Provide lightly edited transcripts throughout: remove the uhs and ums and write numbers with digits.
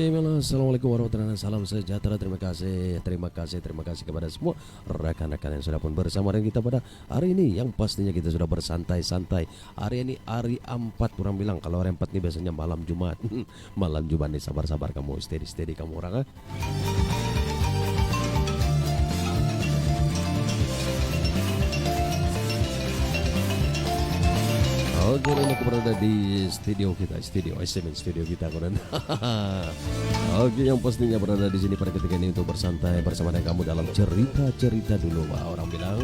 Oke, assalamualaikum warahmatullahi wabarakatuh. Salam sejahtera. Terima kasih kepada semua rekan-rekan yang sudah pun bersama dengan kita pada hari ini. Yang pastinya kita sudah bersantai-santai. Hari ini hari 4, orang bilang kalau hari 4 ini biasanya malam Jumat. Malam Jumat nih, sabar-sabar kamu, steady kamu orang. Oke, ini aku berada di studio kita koran. Oke, yang pastinya berada di sini pada ketika ini untuk bersantai bersama dengan kamu dalam cerita dulu, wah, orang bilang.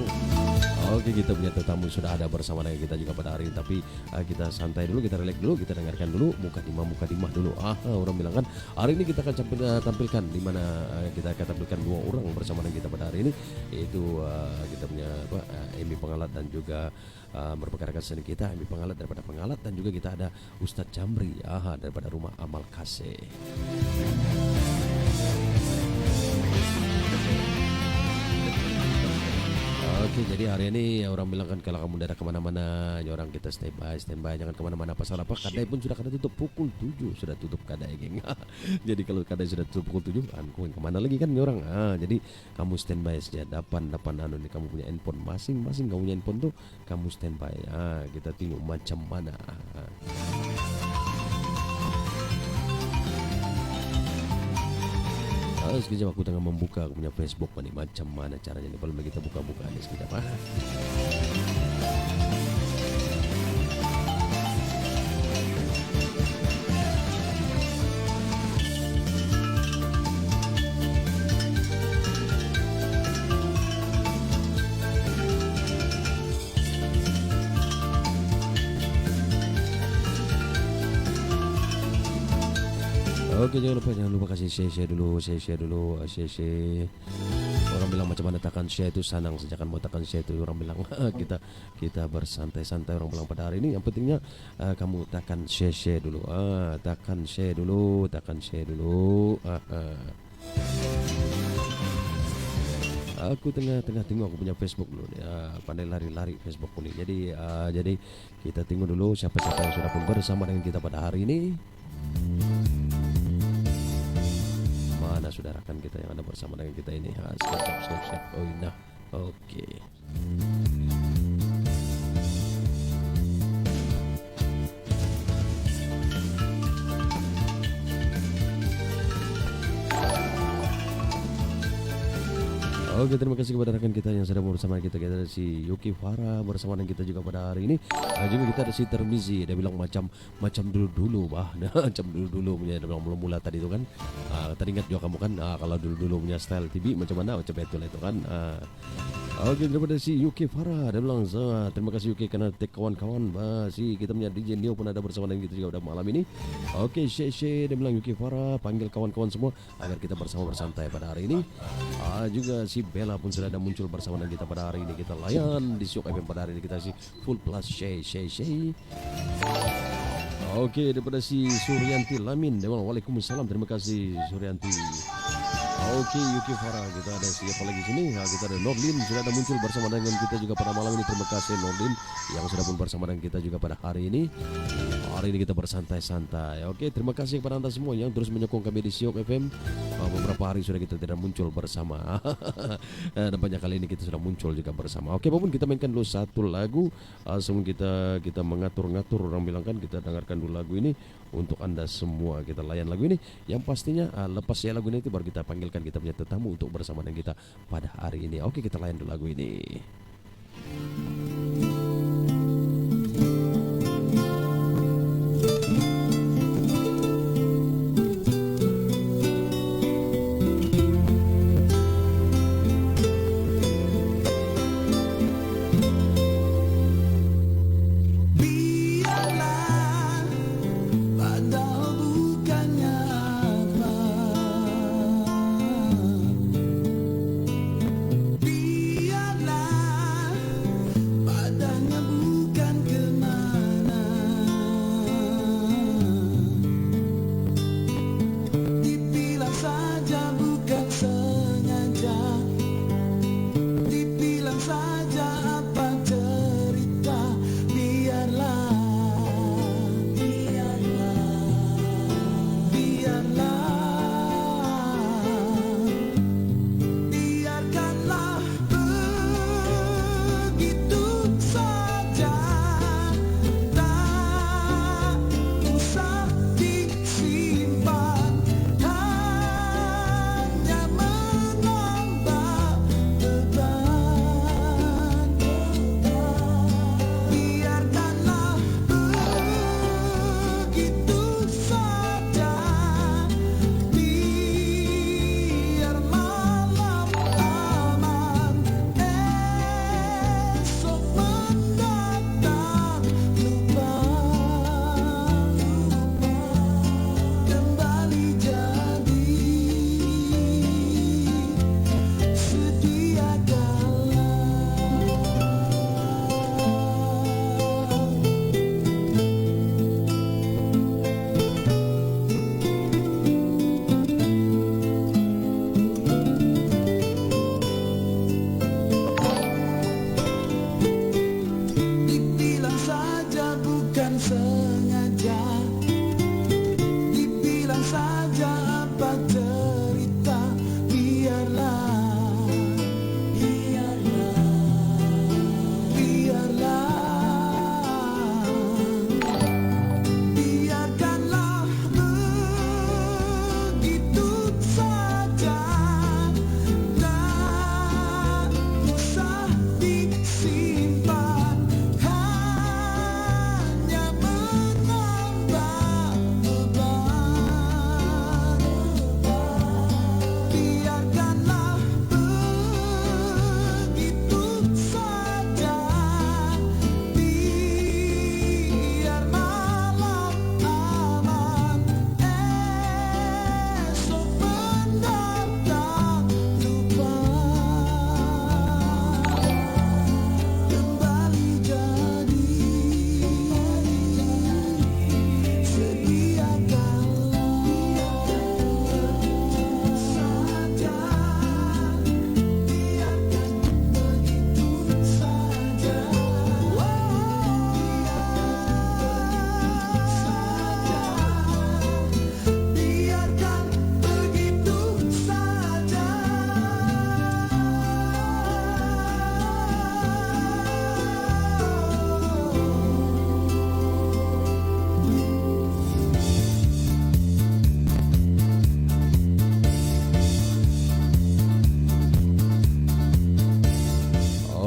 Oke, kita punya tetamu sudah ada bersama dengan kita juga pada hari ini, tapi kita santai dulu, kita relax dulu, kita dengarkan dulu muka dimah dulu. Orang bilang kan hari ini kita akan tampilkan di mana kita akan tampilkan 2 orang bersama dengan kita pada hari ini, yaitu kita punya Emi Pengalat dan juga merupakan rekan seni kita, Emi Pengalat daripada Pengalat, dan juga kita ada Ustadz Jamri daripada Rumah Amal Kasih. Oke, jadi hari ini orang bilang kan kalau kamu dadah kemana-mana, ya orang kita standby, jangan kemana-mana. Pasal apa? Kadai pun sudah kada tutup pukul 7, sudah tutup kadai, geng. Jadi kalau kadai sudah tutup pukul 7, aku kemana lagi kan ya orang? Jadi kamu standby saja, depan nih kamu punya handphone masing-masing, kamu punya handphone tuh kamu standby. Kita tengok macam mana. Sekejap aku tengah membuka aku punya Facebook nih, macam mana caranya nih, belum kita buka-buka nih sekejap. Oke, jangan lupa kasih share dulu. Orang bilang macam mana tekan share itu senang saja kan, mau tekan share itu orang bilang kita bersantai-santai orang bilang pada hari ini. Yang pentingnya kamu tekan share dulu. Tekan share dulu. Aku tengah tengok aku punya Facebook dulu nih. Pandai lari Facebook ini. Jadi kita tengok dulu siapa yang sudah pun bersama dengan kita pada hari ini. Mana sudah rekan kita yang ada bersama dengan kita ini? Siap. Oh, nah, oke. Oke, terima kasih kepada rekan kita yang sudah bersama kita. Kita ada si Yuki Farah bersama dengan kita juga pada hari ini. Juga kita ada si Termizi. Dia bilang macam dulu bah. Macam dulu punya, dia bilang mula tadi itu kan. Tadi ingat juga kamu kan kalau dulu punya style TV macam mana, macam itu kan. Oke, daripada si Yuki Farah, dia bilang terima kasih Yuki karena take kawan-kawan. Si kita punya DJ Neo pun ada bersama dengan kita juga pada malam ini. Oke, dia bilang Yuki Farah panggil kawan-kawan semua agar kita bersama bersantai pada hari ini. Juga si Bella pun sudah ada muncul bersama dengan kita pada hari ini. Kita layan di Syok FM pada hari ini, kita si full plus Shay. Oke, daripada si Suryanti Lamin, dia bilang waalaikumsalam, terima kasih Suryanti. Oke, Yuki Farah, kita ada siapa lagi sini? Kita ada Nordin sudah ada muncul bersama dengan kita juga pada malam ini. Terima kasih Nordin yang sudah pun bersama dengan kita juga pada hari ini. Hari ini kita bersantai-santai. Oke, terima kasih kepada anda semua yang terus menyokong kami di Syok FM. Beberapa hari sudah kita tidak muncul bersama. Dan banyak kali ini kita sudah muncul juga bersama. Oke, apapun kita mainkan dulu satu lagu sebelum kita mengatur-ngatur, orang bilang kan kita dengarkan dulu lagu ini untuk anda semua. Kita layan lagu ini. Yang pastinya lepas ya lagu ini baru kita panggilkan kita punya tetamu untuk bersama dengan kita pada hari ini. Oke, kita layan dulu lagu ini.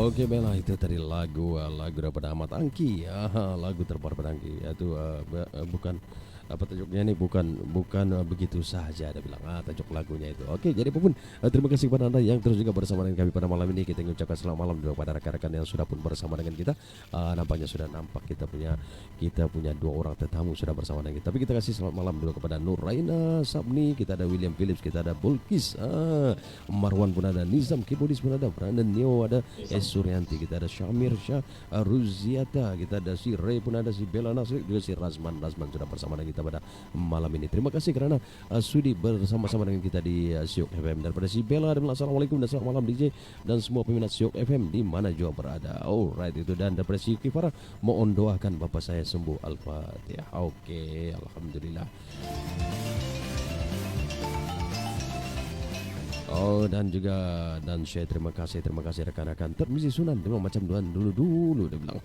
Oke Bella, itu tadi lagu daripada Ahmad Angki, lagu terbaru pada Angki, yaitu bukan apa tajuknya ini, bukan begitu saja ada bilang tajuk lagunya itu. Oke, jadi apapun, terima kasih kepada Anda yang terus juga bersama dengan kami pada malam ini. Kita mengucapkan selamat malam juga kepada rekan-rekan yang sudah pun bersama dengan kita. Nampaknya sudah nampak kita punya dua orang tetamu sudah bersama dengan kita. Tapi kita kasih selamat malam dulu kepada Nur Raina Sabni, kita ada William Phillips, kita ada Bulkis, Marwan pun ada, Nizam Kibudis pun ada, Brandon Neo ada, Suryanti, kita ada Syamir Syah Ruziata, kita ada si Ray pun ada, si Bella Nasri, juga si Razman sudah bersama dengan kita pada malam ini. Terima kasih karena sudi bersama-sama dengan kita di Syok FM. Daripada si Bella, dan assalamualaikum dan selamat malam DJ dan semua peminat Syok FM di mana juga berada. Alright, itu. Dan daripada si Yuki Farah, mohon doakan bapak saya sembuh. Al-Fatihah. Oke, alhamdulillah. Dan saya terima kasih rekan-rekan Termisi Sunan, memang macam Tuhan dulu dia bilang.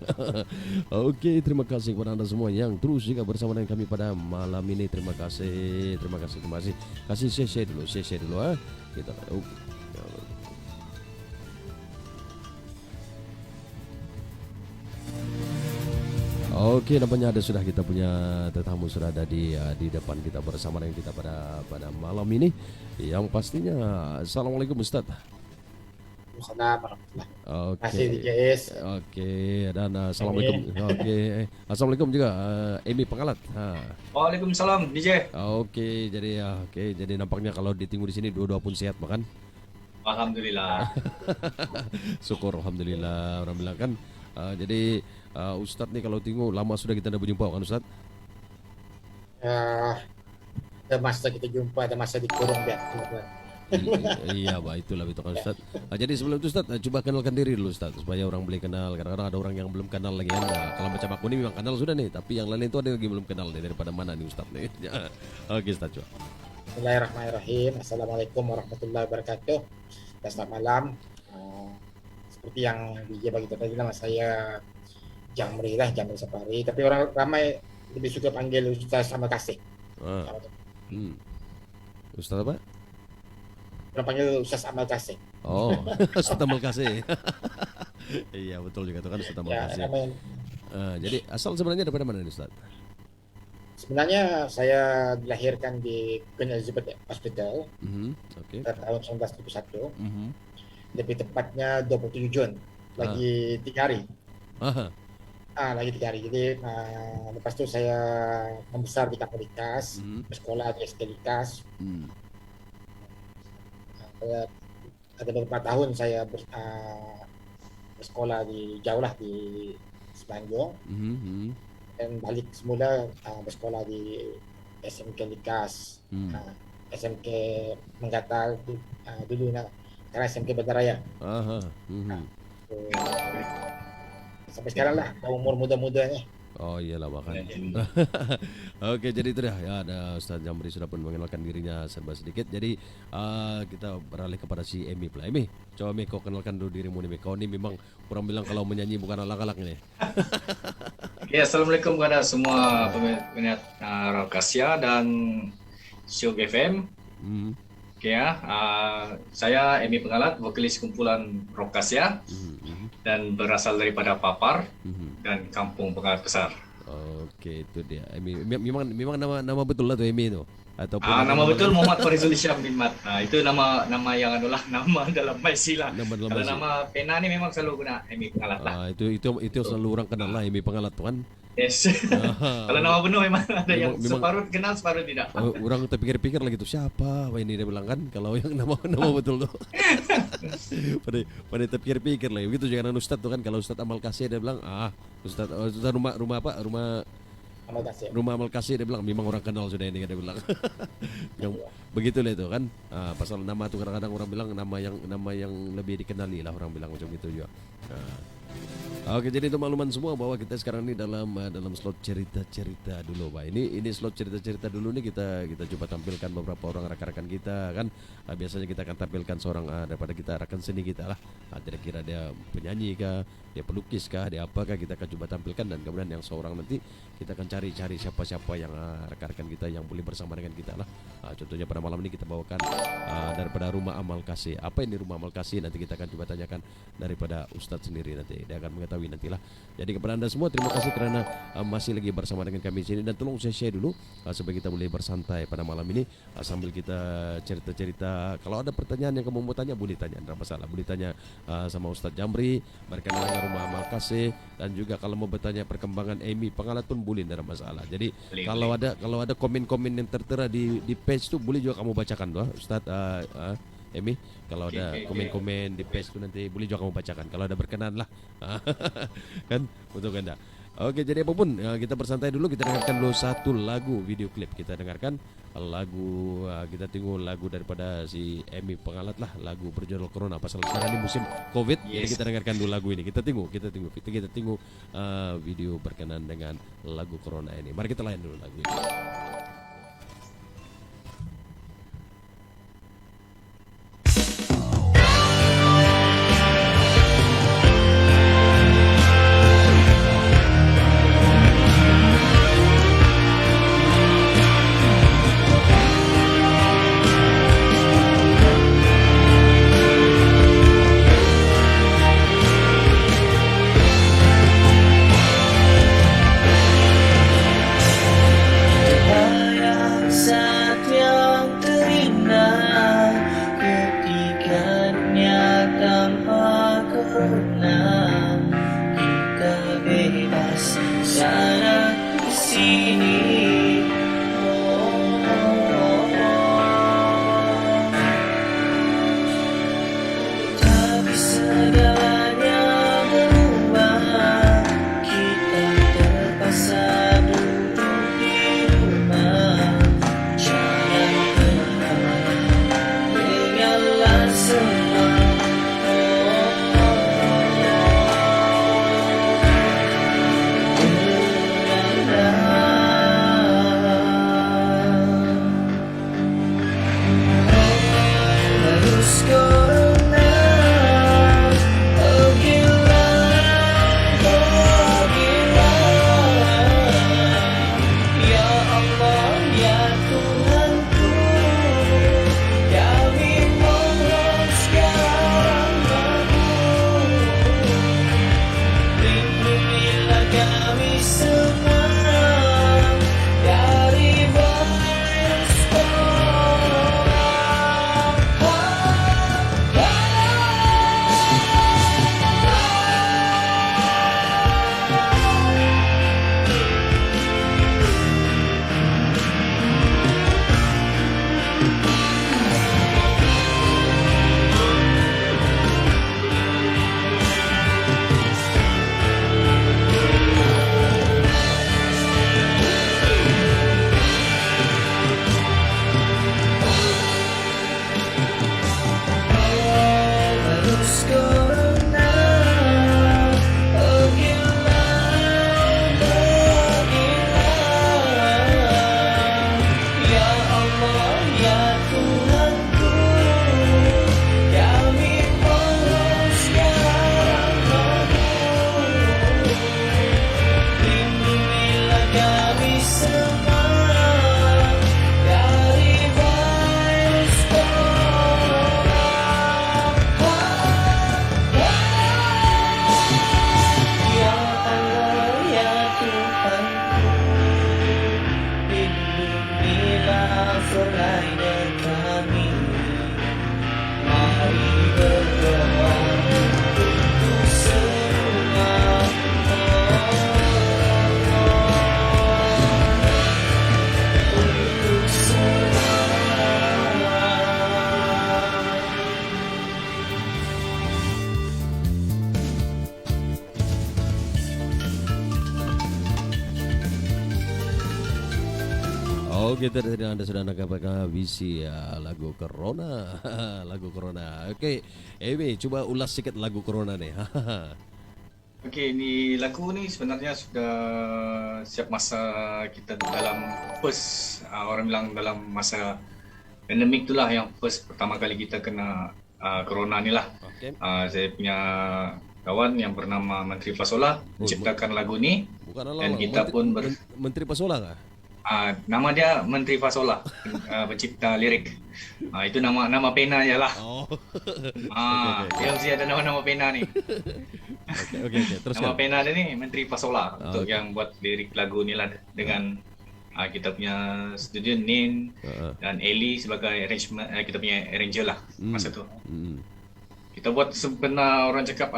Oke, terima kasih kepada Anda semua yang terus juga bersama dengan kami pada malam ini. Terima kasih. Kasih share dulu kita. Oke, nampaknya sudah kita punya tetamu sudah ada di depan kita bersama dengan kita pada malam ini. Yang pastinya, assalamualaikum Ustaz. Oke. Oke, dan assalamualaikum. Oke, assalamualaikum juga Emi Pengalat. Waalaikumsalam DJ. Oke, jadi nampaknya kalau ditinggu di sini dua-dua pun sehat makan. Alhamdulillah. Syukur alhamdulillah. Orang bilang kan. Jadi Ustadz nih kalau tengok lama sudah kita tidak berjumpa kan Ustadz? Ada masa kita jumpa, ada masa dikurung biar. Iya, itulah itu kan Ustadz. Jadi sebelum itu Ustadz, coba kenalkan diri dulu Ustadz supaya orang boleh kenal. Kadang-kadang ada orang yang belum kenal lagi kan. Kalau macam aku ini memang kenal sudah nih, tapi yang lain itu ada yang belum kenal nih, daripada mana nih Ustadz nih. Oke Ustadz, coba. Bismillahirrahmanirrahim. Assalamualaikum warahmatullahi wabarakatuh. Dan selamat malam. Seperti yang DJ bagi tadi, nama saya Jamri Safari, tapi orang ramai lebih suka panggil Ustaz Amal Kasih. Ustaz apa? Orang panggil Ustaz Amal Kasih. Oh, Ustaz Amal Kasih. Iya betul juga tuh kan Ustaz Amal Kasih. Jadi asal sebenarnya daripada mana nih Ustaz? Sebenarnya saya dilahirkan di Queen Elizabeth Hospital tahun 1971. Lebih tepatnya 27 Jun, lagi 3 hari. Lagi 3 hari. Jadi lepas itu saya membesar di Kapolikas, bersekolah di SD Likas. Ada beberapa tahun saya bersekolah jauh lah di Semenanjung. Dan balik semula bersekolah di SMK Likas, SMK Menggatal dulu karena SMK Bandaraya. Sampai sekarang lah, umur muda-muda nih. Oh iyalah bahkan. Oke, jadi itu dah ya, ada Ustaz Jamri sudah pun mengenalkan dirinya serba sedikit. Jadi kita beralih kepada si Emi pula. Emi, coba Emi kau kenalkan dulu dirimu nih. Kau ini memang orang bilang kalau menyanyi bukan alak-alak ini. Ya, assalamualaikum kepada semua peminat Rokasia dan Syok FM. Oke ya, saya Emi Pengalat, vokalis kumpulan Rokasia dan berasal daripada Papar dan Kampung Pengalat Besar. Oke, itu dia. Emi, memang nama betul lah tuh Emi itu. Ataupun nama betul Muhammad Farizul Isyam bin Mat. Itu nama yang adalah nama dalam MyC lah. Kalau nama pena ni memang selalu guna Emi Pengalat lah. Itu selalu orang kenal lah Emi Pengalat tuh kan. Yes. Kalau nama penuh memang ada yang separuh kenal, separuh tidak. Orang terpikir-pikir lagi tuh siapa? Wah ini dia bilang kan kalau yang nama betul tuh. pada terpikir-pikir lagi. Begitu jangan Ustadz tuh kan, kalau Ustadz Amal Kasih dia bilang Ustadz rumah apa? Rumah Amal Kasih dia bilang memang orang kenal sudah ini kan dia bilang. Yang begitu lah itu kan. Pasal nama tuh kadang-kadang orang bilang nama yang lebih dikenali lah, orang bilang macam gitu juga. Oke, jadi untuk makluman semua bahwa kita sekarang ini dalam slot cerita-cerita dulu, Pak. Ini slot cerita-cerita dulu nih, kita coba tampilkan beberapa orang rekan-rekan kita kan. Biasanya kita akan tampilkan seorang daripada kita rekan seni kita lah. Kira-kira dia penyanyi kah, dia pelukis kah, dia apakah, kita akan coba tampilkan, dan kemudian yang seorang nanti kita akan cari siapa-siapa yang rekan-rekan kita yang boleh bersama dengan kita lah. Contohnya pada malam ini kita bawakan daripada Rumah Amal Kasih. Apa ini Rumah Amal Kasih? Nanti kita akan coba tanyakan daripada Ustadz sendiri, nanti dia akan mengetahui nantilah. Jadi kepada Anda semua terima kasih karena masih lagi bersama dengan kami di sini, dan tolong saya share dulu supaya kita boleh bersantai pada malam ini sambil kita cerita-cerita. Kalau ada pertanyaan yang kamu mau tanya, boleh tanya, tidak masalah. Boleh tanya sama Ustadz Jamri berkenaan dengan Rumah Amal Kasih, dan juga kalau mau bertanya perkembangan Amy Pengalat pun boleh, tidak masalah. Jadi kalau ada komen-komen yang tertera di page itu, boleh juga kamu bacakan doa Ustadz Emi, kalau ada komen-komen di page itu nanti boleh juga kamu bacakan kalau ada berkenan lah. Kan untuk Anda. Oke, jadi apapun kita bersantai dulu, kita dengarkan dulu satu lagu video klip. Kita dengarkan lagu, kita tunggu lagu daripada si Emi Pengalat lah, lagu berjudul Corona. Pasal sekarang ini musim Covid, jadi kita dengarkan dulu lagu ini. Kita tunggu video berkenan dengan lagu Corona ini. Mari kita layan dulu lagu ini. Oke, tadi Anda sudah mendengarkan visi lagu Corona. Lagu Corona. Oke, Emi, coba ulas sedikit lagu Corona nih. Okey, ni lagu ni sebenarnya sudah setiap masa kita dalam first, orang bilang dalam masa pandemik itulah yang first pertama kali kita kena corona ni lah. Okey. Saya punya kawan yang bernama Menteri Fasola menciptakan lagu ni. Bukan dan kita pun Menteri Fasola kah? Nama dia Menteri Fasola, pencipta lirik. Itu nama pena je lah. Oh. Dia mesti ada nama pena ni. Okey. Teruskan. Nama pena dia ni Menteri Fasola untuk yang buat lirik lagu ni lah dengan kita punya studio Nin dan Eli sebagai arrangement, kita punya arranger lah masa tu. Kita buat sebenarnya orang cakap,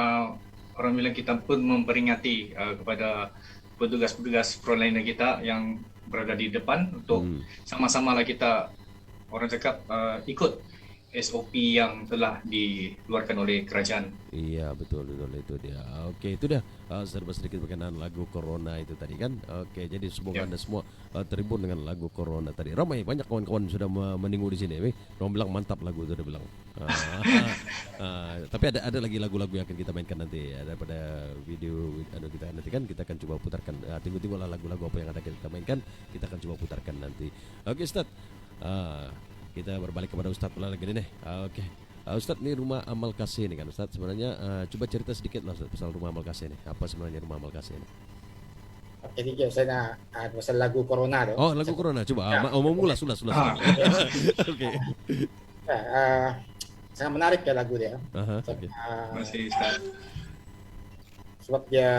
orang bilang kita pun memperingati kepada petugas-petugas frontliner kita yang berada di depan untuk sama-sama lah kita orang cakap ikut SOP yang telah dikeluarkan oleh kerajaan. Iya betul itu dia. Oke, itu dia serba sedikit berkenaan lagu Corona itu tadi kan. Oke, jadi semoga Anda semua terhibur dengan lagu Corona tadi. Ramai banyak kawan-kawan sudah menunggu di sini. Orang bilang mantap lagu itu, dia bilang. Tapi ada lagi lagu-lagu yang akan kita mainkan nanti. Daripada video kita nanti kan kita akan coba putarkan. Tunggu-tunggulah lagu-lagu apa yang ada kita mainkan. Kita akan coba putarkan nanti. Oke, Ustaz. Kita berbalik kepada Ustaz pula lagi nih. Oke. Ustaz, ini rumah amal kasih ini kan Ustaz. Sebenarnya coba cerita sedikit lah Ustaz pasal rumah amal kasih ini. Apa sebenarnya rumah amal kasih ini? Jadi saya nak pasal lagu Corona tu. Oh, lagu Corona coba. Mula sudah. Oke. Sangat menarik ya lagu dia. Okay. Masih Ustaz. Sebab dia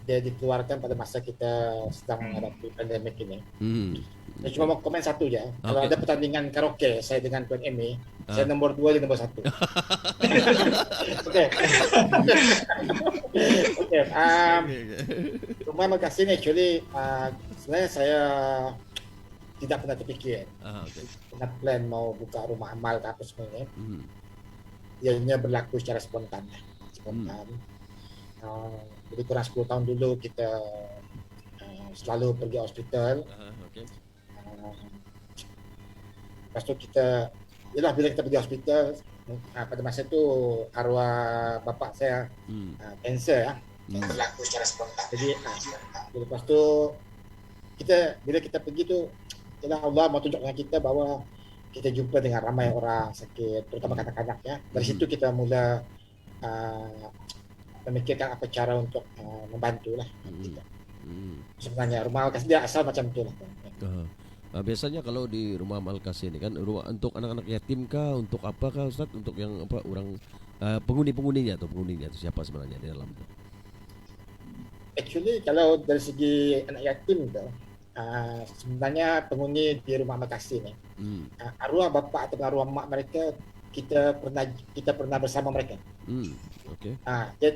dia dikeluarkan pada masa kita sedang menghadapi pandemik ini. Saya cuma mau komen satu je. Kalau ada pertandingan karaoke saya dengan Tuan Amy, saya nombor 2 dia nombor 1. Okey. Rumah amal kasih ni actually sebenarnya saya tidak pernah terfikir. Pernah plan mau buka rumah amal ke apa sebenarnya. Ianya berlaku secara spontan. Jadi kurang 10 tahun dulu kita selalu pergi hospital. Lepas tu bila kita pergi hospital, pada masa tu arwah bapa saya kanser berlaku secara spontan. Jadi lepas tu bila kita pergi tu, Allah mau tunjuk dengan kita bahawa kita jumpa dengan ramai orang sakit, terutama kanak-kanak ya. Dari situ kita mula memikirkan apa cara untuk membantu lah. Sebenarnya rumah kasih dia asal macam tu lah. Biasanya kalau di rumah amal kasih ini kan untuk anak-anak yatim kah, untuk apa kah Ustaz? Untuk yang orang penghuni-penghuninya atau siapa sebenarnya di dalam itu? Actually kalau dari segi anak yatim tu sebenarnya penghuni di rumah amal kasih ni arwah bapa atau arwah mak mereka kita pernah bersama mereka. Okey.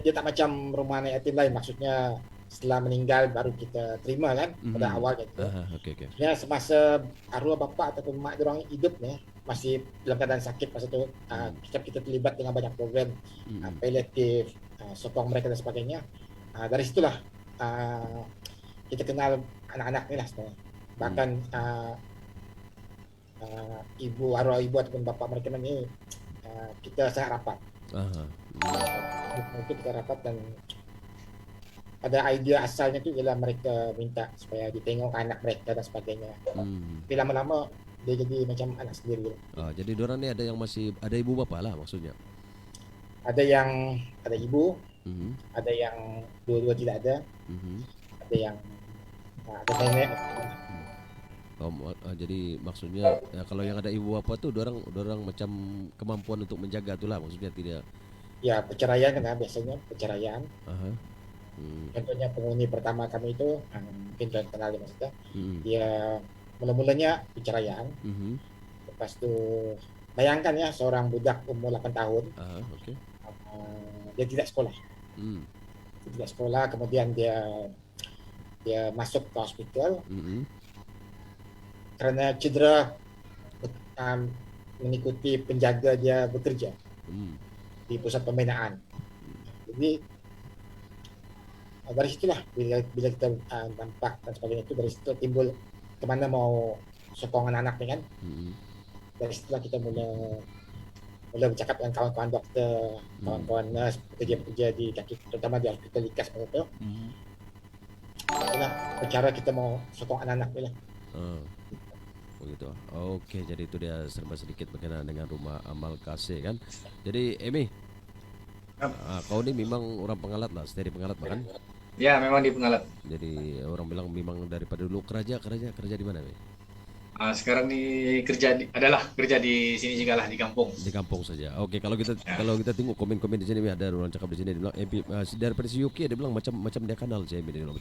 Dia tak macam rumah anak yatim lain, maksudnya setelah meninggal baru kita terima kan pada awal gitu. Okey. Ya, semasa arwah bapa ataupun mak dia orang hidup ni masih dalam keadaan sakit masa tu, kita terlibat dengan banyak program palliatif, sokong mereka dan sebagainya. Dari situlah kita kenal anak-anak ni lah sebenarnya. Bahkan arwah ibu ataupun bapa mereka ni kita sangat rapat. Mungkin kita rapat dan pada idea asalnya tu ialah mereka minta supaya ditengok anak mereka dan sebagainya. Tapi lama-lama dia jadi macam anak sendiri. Jadi diorang ni ada yang masih ada ibu bapa lah maksudnya. Ada yang ada ibu, ada yang dua-dua tidak ada, ada yang ada nenek. Jadi maksudnya kalau yang ada ibu bapa tu diorang macam kemampuan untuk menjaga tu lah maksudnya tidak. Ya, perceraian kan biasanya perceraian. Contohnya penghuni pertama kami itu mungkin tuan kenal dia maksudnya. Dia mula-mulanya perceraian. Lepas tu bayangkan ya seorang budak umur 8 tahun. Dia tidak sekolah. Dia tidak sekolah, kemudian dia masuk ke hospital. Kerana cedera mengikuti penjaga dia bekerja di pusat pembinaan. Jadi dari situlah bila kita nampak dan sebagainya itu, dari situ timbul kemana mau sokong anak-anak ni kan. Dari situlah kita mula mula bercakap dengan kawan-kawan doktor, kawan-kawan nurse, pekerja-pekerja di kaki, terutama di hospital Likas pada tu. Itulah cara kita mau sokong anak-anak ni lah. Begitu. Okey, jadi itu dia serba sedikit berkenaan dengan rumah amal kasih kan. Jadi Amy, kau ni memang orang Pengalat lah, stay di Pengalat kan? Ya, memang di Pengalat. Jadi orang bilang memang daripada dulu kerja di mana Amy? Sekarang ni kerja di sini juga lah, di kampung. Di kampung saja. Okey, kalau kita tengok komen-komen di sini ada orang cakap di sini dia bilang daripada si UK dia bilang macam dia kenal si Amy dia bilang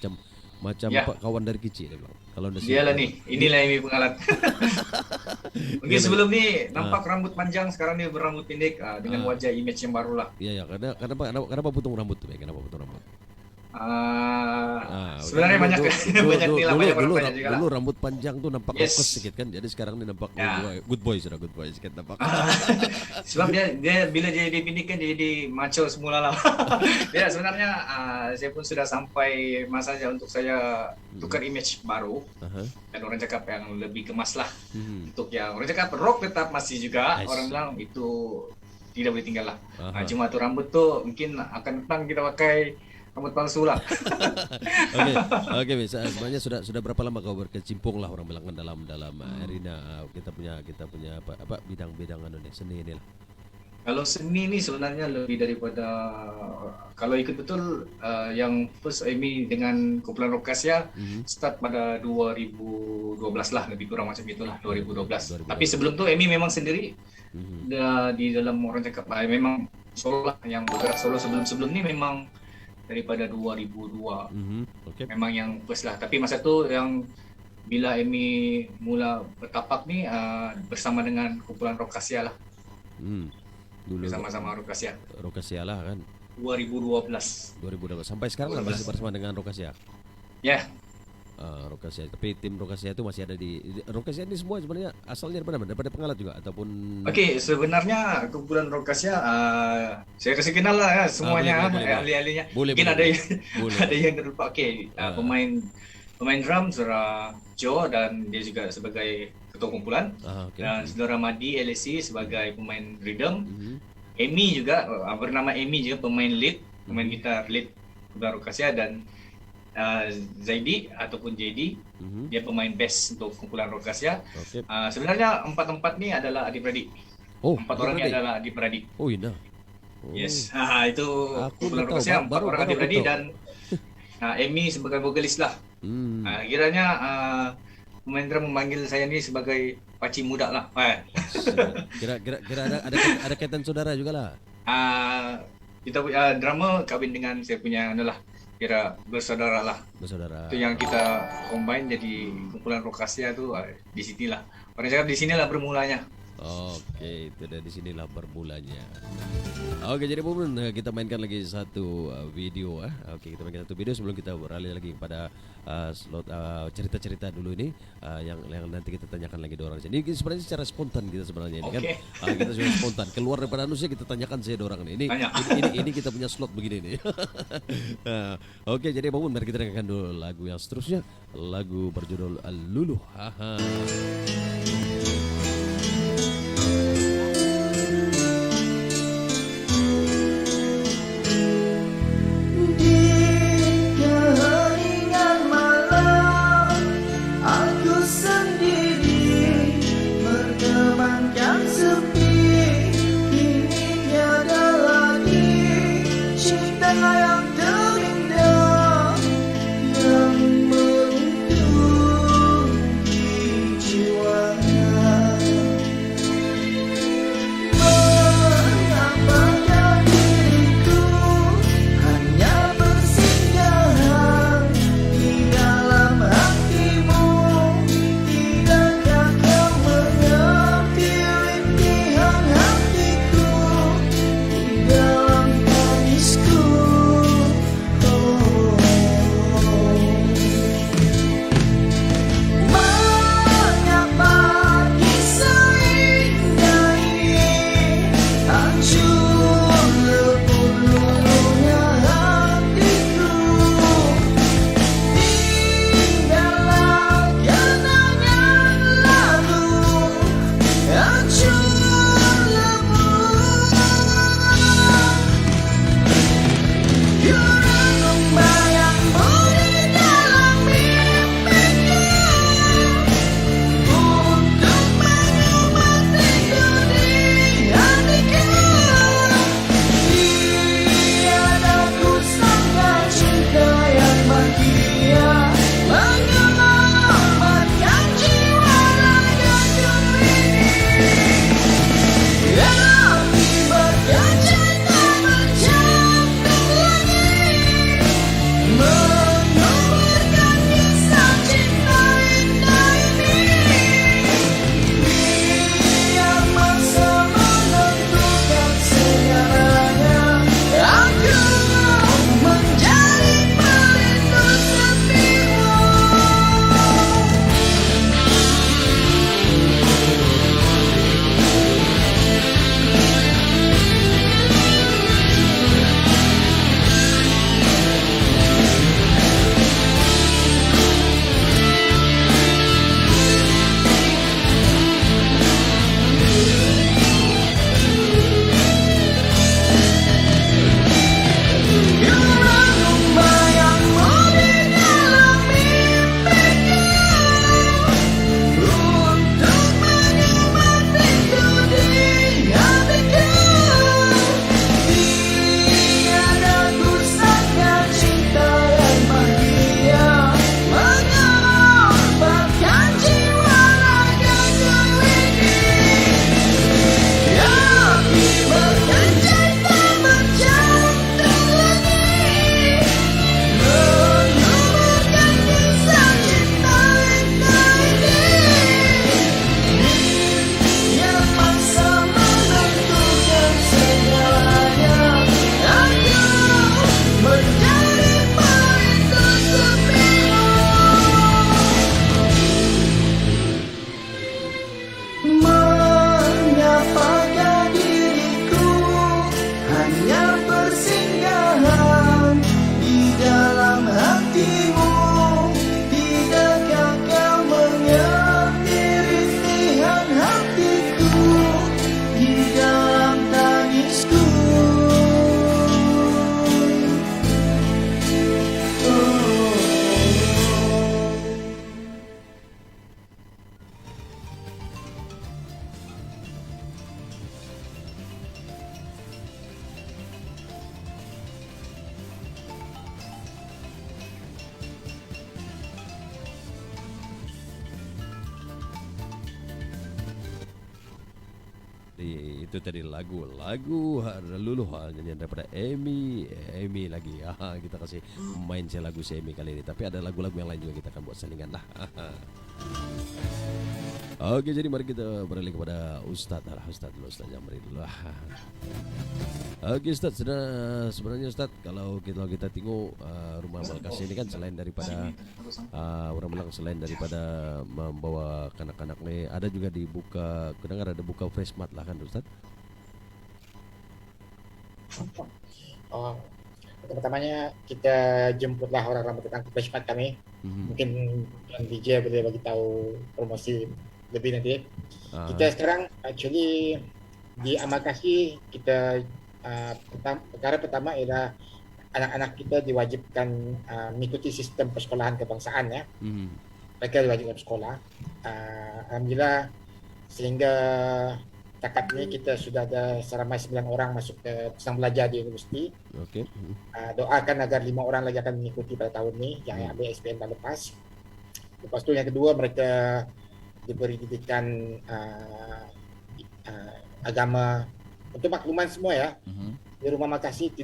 macam Ya. kawan dari kecil dia bilang. Kalau Dialah ni, inilah Amy Pengalat. Mungkin sebelum ni nampak rambut panjang, sekarang ni berambut pendek dengan wajah image yang baru lah. Ya, kenapa potong rambut tu? Kenapa potong rambut? Sebenarnya banyak orang juga lah. Dulu rambut panjang tuh nampak Yes. fokus sedikit kan, jadi sekarang ini nampak good boy sedikit nampak. Sebab dia bila dia dipindahkan dia jadi macho semula lah. Ya, sebenarnya saya pun sudah sampai masanya untuk saya tukar image baru. Dan orang cakap yang lebih kemas lah. Untuk yang orang cakap rock tetap masih juga. Nice. Orang bilang itu tidak boleh tinggal lah. Cuma tu rambut tu mungkin akan datang kita pakai rambut palsu lah. Oke, sebenarnya sudah berapa lama kau berkecimpung lah orang bilang kan dalam arena kita punya apa bidang-bidang seni ini lah. Kalau seni ni sebenarnya lebih daripada kalau ikut betul yang first Amy dengan kumpulan Rokasia start pada 2012 lah, lebih kurang macam itulah 2012. Tapi sebelum tu Amy memang sendiri di dalam orang cakap memang solo lah, yang bergerak solo sebelum ni memang daripada 2002. Okay. Memang yang first lah. Tapi masa tu yang bila Amy mula bertapak ni bersama dengan kumpulan Rokasia lah. Dulu bersama-sama Rokasia lah kan. 2012 sampai sekarang lah masih bersama dengan Rokasia. Ya. Rokasia, tapi tim Rokasia itu masih ada di Rokasia ini semua sebenarnya asalnya dari mana? Daripada Pengalat juga ataupun? Okey, sebenarnya kumpulan Rokasia saya kasih kenal lah semuanya, ahli-ahlinya. Mungkin ada yang terlupa. Okey, pemain drum saudara Joe dan dia juga sebagai ketua kumpulan. Dan saudara Madi LSC sebagai pemain rhythm. Amy juga bernama Amy juga pemain gitar lead kumpulan Rokasia, dan Zaidi ataupun JD dia pemain bass untuk kumpulan Rokasia. Sebenarnya empat ni adalah adik-beradik. Empat orang ni adalah adik-beradik. Oh, indah. Yes. Itu kumpulan Rokasia, empat orang adik-beradik, dan Amy sebagai vokalis lah. Kiranya pemain drum memanggil saya ni sebagai pakcik muda lah. Kira ada kaitan saudara juga lah. Kita drama kahwin dengan saya punya adalah kira bersaudara lah. Itu yang kita combine jadi kumpulan Rokasia tu di sinilah. Orang cakap di sinilah bermulanya. Okey, itu dari sinilah bermulanya. Okey, jadi Bun, kita mainkan lagi satu video. Okey, kita mainkan satu video sebelum kita beralih lagi kepada slot cerita-cerita dulu ini yang nanti kita tanyakan lagi orang sini. Ini sebenarnya secara spontan kita sebenarnya ini kan. Kita sudah spontan keluar daripada manusia, kita tanyakan saya orang ini. Ini kita punya slot begini nih. Okey, jadi Bun, mari kita dengarkan dulu lagu yang seterusnya, lagu berjudul Luluh. Jiwa Itu tadi lagu luluh nyanyian daripada Amy lagi. Kita kasih main lagu si Amy kali ini. Tapi ada lagu-lagu yang lain juga kita akan buat selingan lah. Oke, jadi mari kita beralih kepada Ustadz Jamri dulu. Oke Ustadz, sebenarnya Ustadz kalau kita tengok rumah amal kasih ini kan selain daripada orang bilang selain daripada membawa kanak-kanak nih, ada juga dibuka, kedengar ada buka fresh mat lah kan Ustadz? Oh, pertamanya kita jemputlah orang-orang tentang fresh mat kami. Mungkin Tuan DJ boleh bagi tahu promosi lebih nanti. Kita sekarang actually di amal kasih kita perkara pertama ialah anak-anak kita diwajibkan mengikuti sistem persekolahan kebangsaan ya. Mereka diwajibkan sekolah. Alhamdulillah sehingga takat ini kita sudah ada seramai 9 orang masuk ke sedang belajar di universiti. Okey. Doakan agar 5 orang lagi akan mengikuti pada tahun ini yang ambil SPM tahun lepas. Lepas tu yang kedua mereka diberi didikan agama. Untuk makluman semua ya. Di rumah makasih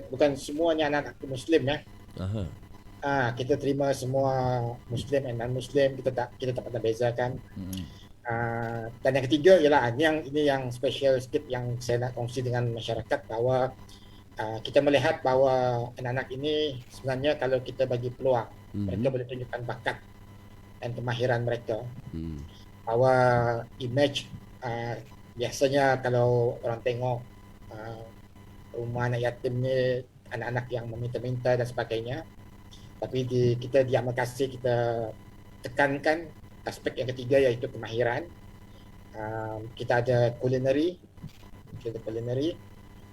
bukan semuanya anak-anak Muslim ya. Kita terima semua Muslim dan non-Muslim, kita tak pernah bezakan. Dan yang ketiga ialah ini yang special sikit yang saya nak kongsi dengan masyarakat, bahawa kita melihat bahawa anak-anak ini sebenarnya kalau kita bagi peluang, mereka boleh tunjukkan bakat dan kemahiran mereka. Bahawa image biasanya kalau orang tengok rumah anak yatim ni anak-anak yang meminta-minta dan sebagainya, tapi kita di amal kasih kita tekankan aspek yang ketiga iaitu kemahiran. Kita ada culinary,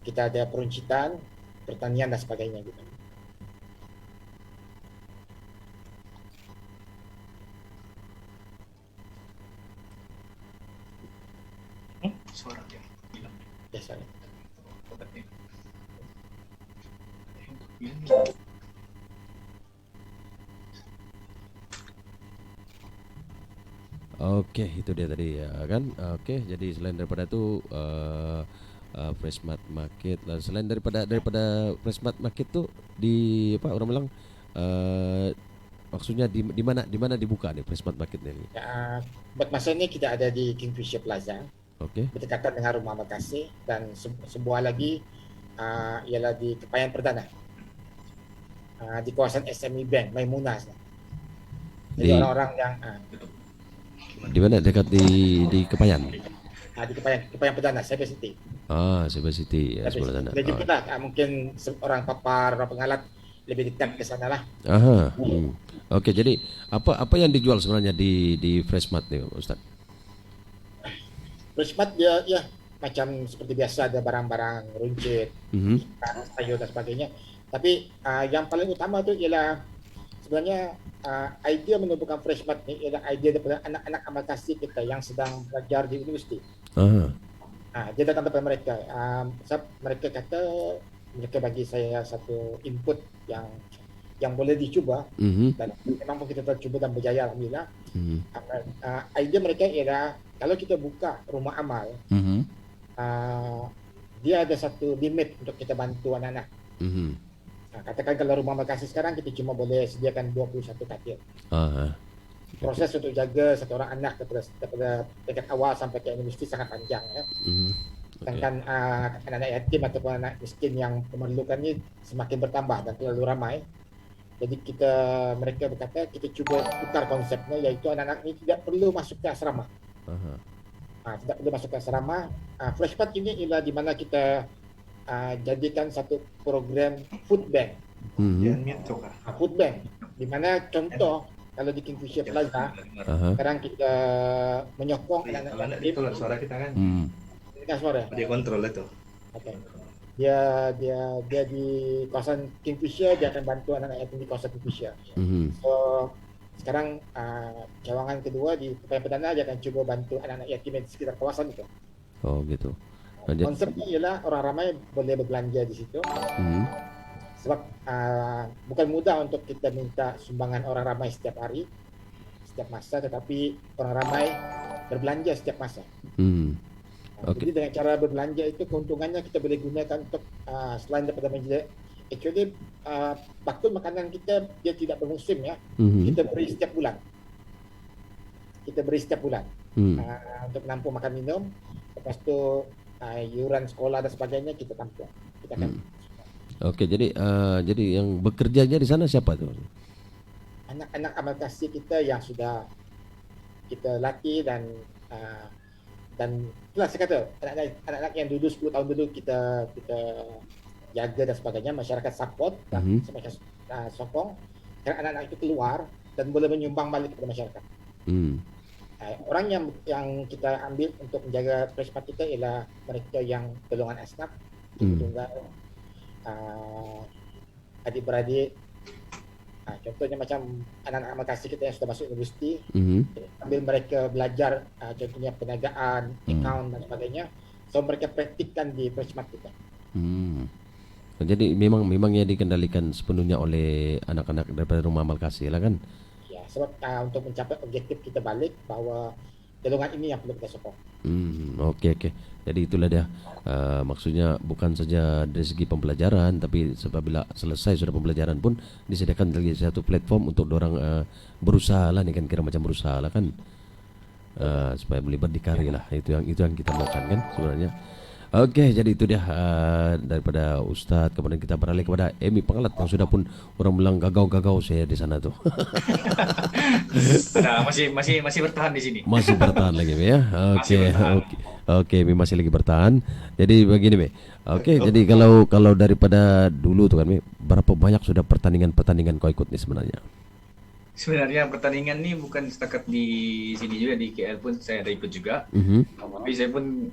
kita ada peruncitan, pertanian dan sebagainya gitu. Suara dia hilang. Biasa. Oke, itu dia tadi ya kan. Oke, jadi selain daripada itu Fresh Mart Market lah. Selain daripada Fresh Mart Market tuh di apa orang bilang maksudnya di mana dibuka nih Fresh Mart Market ini? Buat masa ini kita ada di Kingfisher Plaza. Okey. Berdekatan dengan Rumah Makasih, dan sebuah lagi ialah di Kepayan Perdana. Di kawasan SME Bank Maimunah. Jadi orang-orang yang di mana dekat di Kepayan? Di Kepayan Perdana, Cyber City. Cyber City ya, sebelah sana. Mungkin orang papar, orang pengalat lebih dekat ke sana lah. Okey, jadi apa yang dijual sebenarnya di Fresh Mart ni Ustaz? Fresh Mart dia ya macam seperti biasa, ada barang-barang runcit, ikan, sayur dan sebagainya. Tapi yang paling utama tu ialah sebenarnya idea menubuhkan Fresh Mart ni ialah idea daripada anak-anak amal kasih kita yang sedang belajar di universiti. Dia datang kepada mereka. Mereka kata mereka bagi saya satu input yang boleh dicuba, dan memang pun kita telah cuba dan berjaya alhamdulillah. Idea mereka ialah kalau kita buka rumah amal, dia ada satu limit untuk kita bantu anak-anak. Katakan kalau rumah amal kasih sekarang kita cuma boleh sediakan 21 katil. Proses untuk jaga satu orang anak daripada tingkat awal sampai ke universiti sangat panjang ya. Sedangkan anak-anak yatim ataupun anak miskin yang memerlukan ini semakin bertambah dan terlalu ramai. Jadi mereka berkata kita cuba tukar konsepnya, iaitu anak-anak ini tidak perlu masuk ke asrama. Tidak perlu masuk ke asrama. Fresh Mart ini ialah di mana kita jadikan satu program food bank. Food bank di mana contoh kalau di Kingfisher Plaza sekarang kita menyokong anak-anak itu suara kita kan. Dengar suara. Dia kontrol itu. Okey. Dia di kawasan Kingfisher, dia akan bantu anak-anak yatim di kawasan Kingfisher. So sekarang cawangan kedua di Kepayan Perdana, dia akan cuba bantu anak-anak yatim di sekitar kawasan itu. Oh gitu. Konsepnya ialah orang ramai boleh berbelanja di situ. Sebab bukan mudah untuk kita minta sumbangan orang ramai setiap hari, setiap masa, tetapi orang ramai berbelanja setiap masa. Okay. Jadi dengan cara berbelanja itu keuntungannya kita boleh gunakan untuk selain daripada belanja. Actually bakul makanan kita dia tidak bermusim ya. Kita beri setiap bulan. Untuk menampung makan minum. Lepas tu iuran sekolah dan sebagainya kita tampung. Kita akan. Okey, jadi yang bekerjanya di sana siapa tu? Anak-anak amal kasih kita yang sudah kita latih dan itulah saya kata anak-anak yang dulu 10 tahun dulu kita jaga dan sebagainya, masyarakat support dan semacam sokong dan anak-anak itu keluar dan boleh menyumbang balik kepada masyarakat. Orang yang kita ambil untuk menjaga presmat kita ialah mereka yang golongan asnaf, tunggal, adik-beradik. Contohnya macam anak-anak amal kasih kita yang sudah masuk universiti, ambil mereka belajar contohnya perniagaan, account dan sebagainya, so mereka praktikkan di presmat kita. Jadi memangnya dikendalikan sepenuhnya oleh anak-anak daripada rumah amal kasih lah kan? Ya, sebab untuk mencapai objektif kita balik bahawa golongan ini yang perlu kita sokong. Okey. Jadi itulah dia. Maksudnya bukan saja dari segi pembelajaran, tapi apabila selesai sudah pembelajaran pun disediakan lagi satu platform untuk orang berusaha lah, ni kan kira macam berusaha lah kan, supaya boleh berdikari lah. Itu yang kita maukan kan sebenarnya. Okey, jadi itu dia daripada Ustaz. Kemudian kita beralih kepada Amy Pengalat yang sudah pun orang bilang gagau-gagau saya di sana tu. Ada masih bertahan di sini. Masih bertahan lagi ya. Okey, masih lagi bertahan. Jadi begini Mi. Okey, jadi kalau daripada dulu tu kan Mi, berapa banyak sudah pertandingan kau ikut ni sebenarnya? Sebenarnya pertandingan ni bukan setakat di sini juga, di KL pun saya ada ikut juga. Tapi saya pun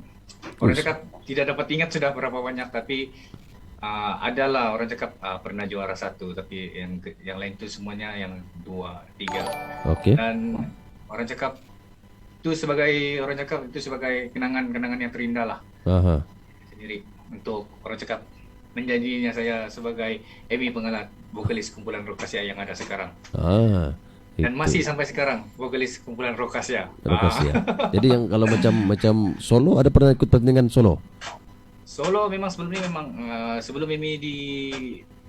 orang cakap tidak dapat ingat sudah berapa banyak, tapi adalah orang cakap pernah juara 1, tapi yang lain tu semuanya yang 2, 3. Okey. Dan orang cakap itu sebagai kenangan yang terindah lah. Sendiri untuk orang cakap menjadinya saya sebagai Amy Pengalat, vokalis kumpulan Rock Asia yang ada sekarang. Dan masih sampai sekarang vokalis kumpulan Rock Asia. Jadi yang kalau macam solo, ada pernah ikut pertandingan solo? Solo memang sebelum Amy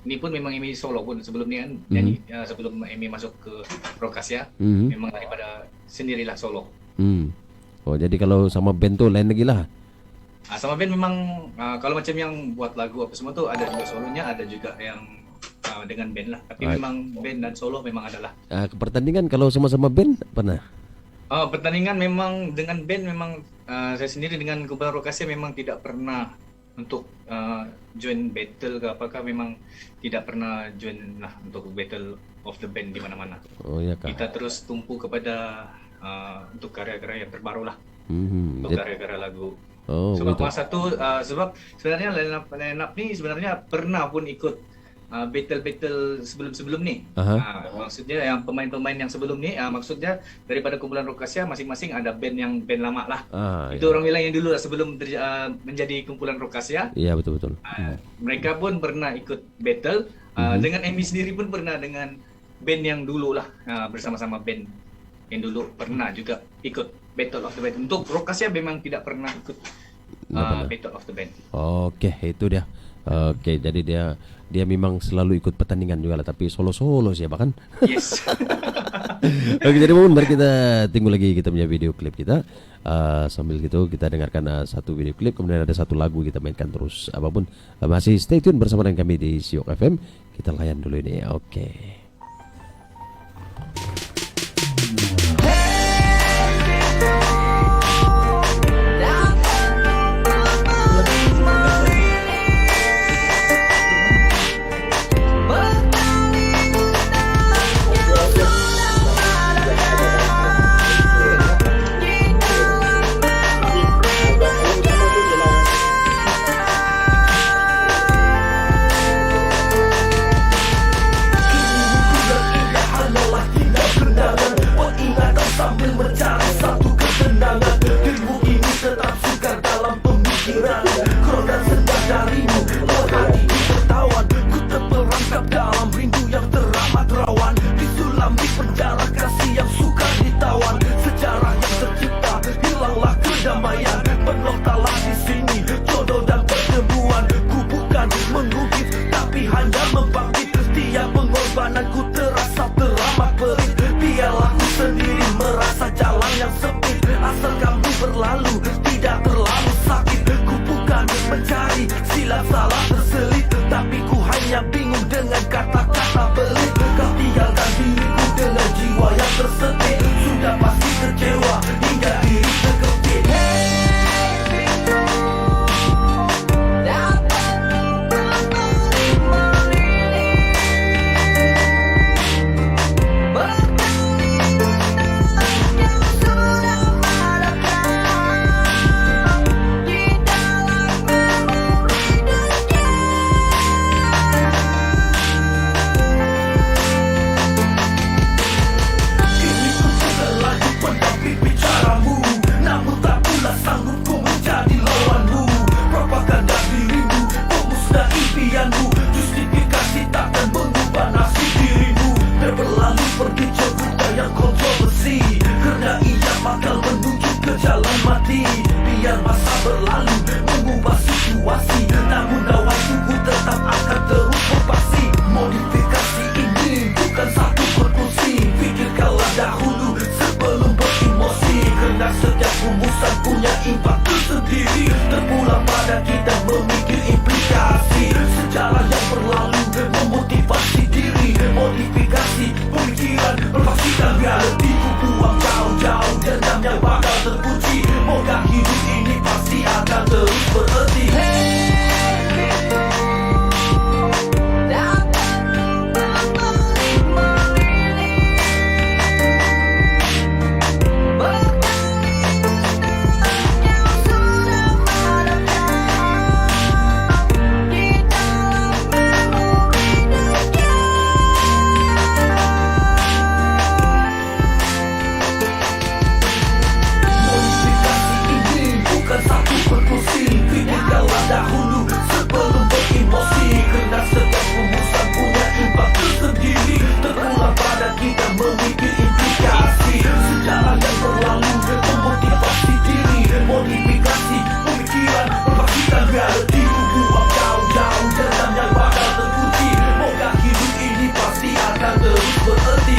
ini pun memang Amy solo pun sebelum ni kan. Jadi sebelum Amy masuk ke Rock Asia, memang daripada sendirilah solo. Oh, jadi kalau sama band tu lain lagi lah. Sama band memang kalau macam yang buat lagu apa semua tu ada juga solonya, ada juga yang dengan band lah. Tapi memang band dan solo memang adalah. Pertandingan kalau sama-sama band pernah? Pertandingan memang dengan band memang saya sendiri dengan kumpulan Rock Asia memang tidak pernah untuk join battle ke apakah, memang tidak pernah join lah untuk battle of the band di mana-mana. Oh ya kah? Kita terus tumpu kepada untuk karya-karya yang terbaru lah. Untuk karya-karya lagu. Sebab gitu. Masa tu sebab sebenarnya line up ni sebenarnya pernah pun ikut battle sebelum ni. Maksudnya yang pemain-pemain yang sebelum ni, maksudnya daripada kumpulan Rock Asia masing-masing ada band lama lah. Itu orang bilang yang dulu lah sebelum menjadi kumpulan Rock Asia. Iya betul. Mereka pun pernah ikut battle. Dengan Amy sendiri pun pernah dengan band yang dulu lah, bersama-sama band yang dulu pernah juga ikut Battle of the Band. Untuk Rock Asia memang tidak pernah ikut Battle of the Band. Okey, itu dia. Okey, jadi dia memang selalu ikut pertandingan juga lah, tapi solo-solo siapa kan? Yes. Okey, jadi mari kita tunggu lagi kita punya video klip kita. Sambil gitu kita dengarkan satu video klip, kemudian ada satu lagu kita mainkan terus. Apapun masih stay tune bersama dengan kami di Siok FM. Kita layan dulu ini. Okey. pada kita memikir implikasi sejarah yang berlalu, memotivasi diri, modifikasi pemikiran, berpastikan reality ku buang jauh-jauh dendam yang bakal terpuji. Moga hidup ini pasti akan terus berarti. Fikirkanlah dahulu sebelum beremosi, kerana setiap rumusan punya impak tersendiri. Terpulang pada kita memikir implikasi sejarah yang berlalu, memotivasi diri, modifikasi pemikiran, berpastikan reality ku buang jauh-jauh dendam yang bakal terpuji. Moga hidup ini pasti akan terus berarti.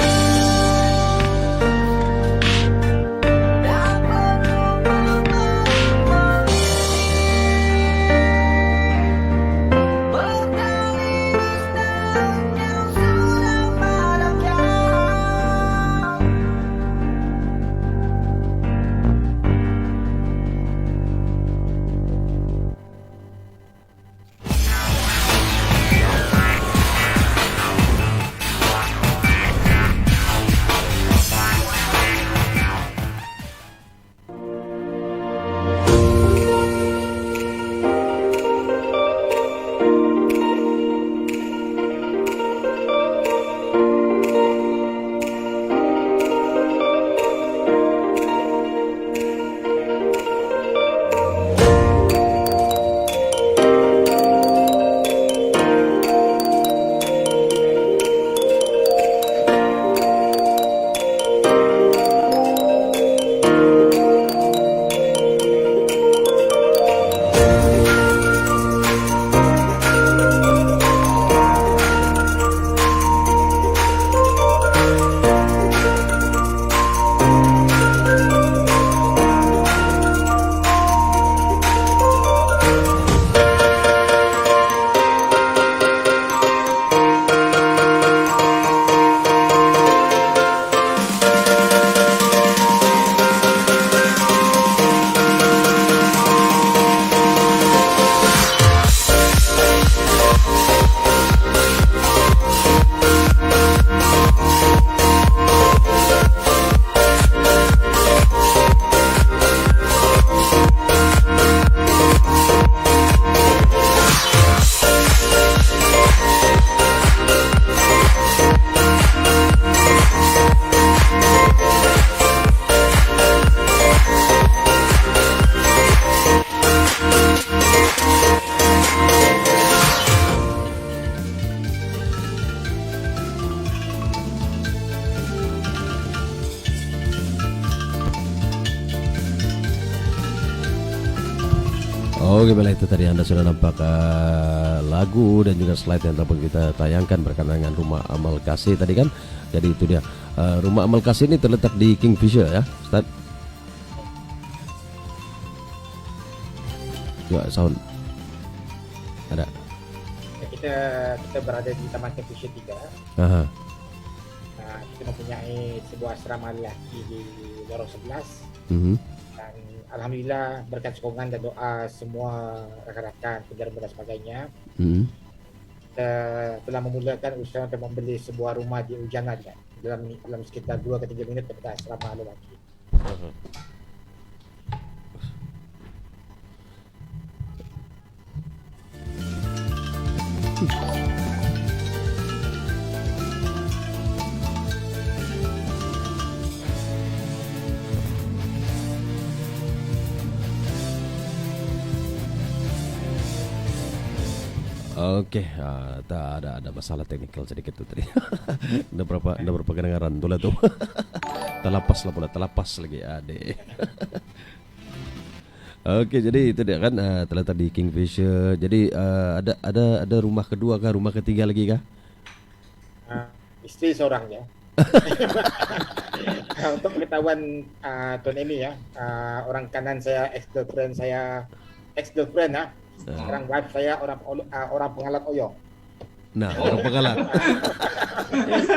Oke, baiklah, itu tadi Anda sudah nampak lagu dan juga slide yang dapat kita tayangkan berkaitan dengan Rumah Amal Kasih tadi kan. Jadi itu dia, Rumah Amal Kasih ini terletak di Kingfisher ya, Ustaz. Coba sound ada. Kita berada di Taman Kingfisher 3. Aha. Kita mempunyai sebuah asrama lelaki di lorong 11. Dan alhamdulillah berkat sokongan dan doa semua rakan-rakan, penjara dan sebagainya, kita telah memulakan usaha untuk membeli sebuah rumah di Ujana dalam sekitar 2 ke 3 minit daripada asrama lelaki. Oke, ada masalah teknikal sedikit tuh tadi. Ada berapa kedengaran tuh lah tuh. Terlepas lagi ade. Oke, jadi itu dia kan terletak di Kingfisher. Jadi ada rumah kedua kah, rumah ketiga lagi kah? Istri seorang ya. Untuk pengetahuan Tuan Emi ya, orang kanan saya ex-girlfriend Sekarang wife saya orang pengalat Oyo. Nah, orang pengalat.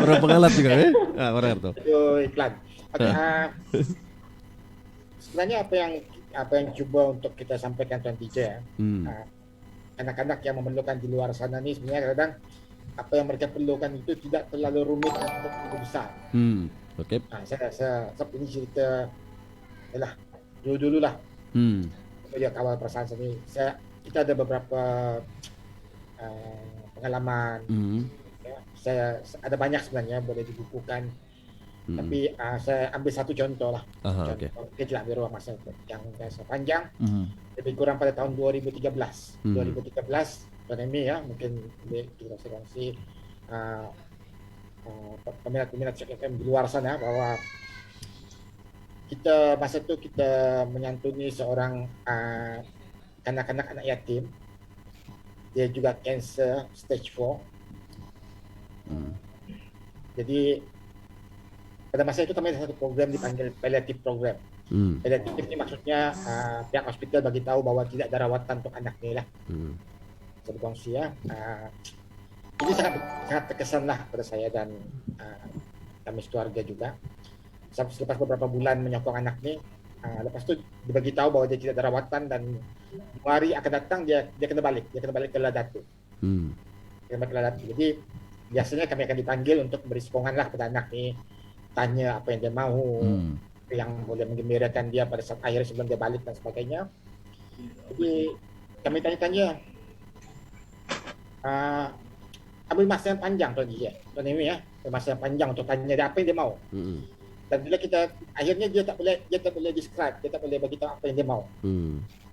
Orang pengalat juga orang itu. Itu iklan. Okay, sebenarnya apa yang cuba untuk kita sampaikan Tuan DJ, anak-anak yang memerlukan di luar sana ni sebenarnya kadang apa yang mereka perlukan itu tidak terlalu rumit untuk itu besar. Okey. Saya ini cerita yalah dulu lah. Dia kawal perasaan sini. Kita ada beberapa pengalaman. Ya, saya ada banyak sebenarnya boleh dibukukan. Tapi saya ambil satu contoh lah. Okay. Kecil ambil ruang masa yang panjang. Lebih kurang pada tahun 2013. 2013 pandemi ya, mungkin kita kongsi peminat Check FM di luar sana bahwa kita masa itu kita menyantuni seorang kanak-kanak anak yatim. Dia juga cancer stage 4. Jadi pada masa itu kami ada satu program dipanggil palliative program. Palliative ini maksudnya pihak hospital bagi tahu bahwa tidak ada rawatan untuk anak ni lah. Saya berkongsi ya. Ini sangat terkesan lah pada saya dan kami sekeluarga juga. Selepas beberapa bulan menyokong anak ni, lepas tu dibagi tahu bahwa dia tidak ada rawatan dan hari akan datang dia kena balik ke Ladatu. Dia kena balik ke Ladatu. Jadi biasanya kami akan dipanggil untuk beri sokongan lah pada anak ni, tanya apa yang dia mahu, yang boleh menggembirakan dia pada saat akhir sebelum dia balik dan sebagainya. Jadi kami tanya-tanya, ambil masa yang panjang Tuan Imi ya, masa yang panjang untuk tanya dia apa yang dia mahu. Dan bila kita akhirnya dia tak boleh describe, dia tak boleh bagi tahu apa yang dia mahu.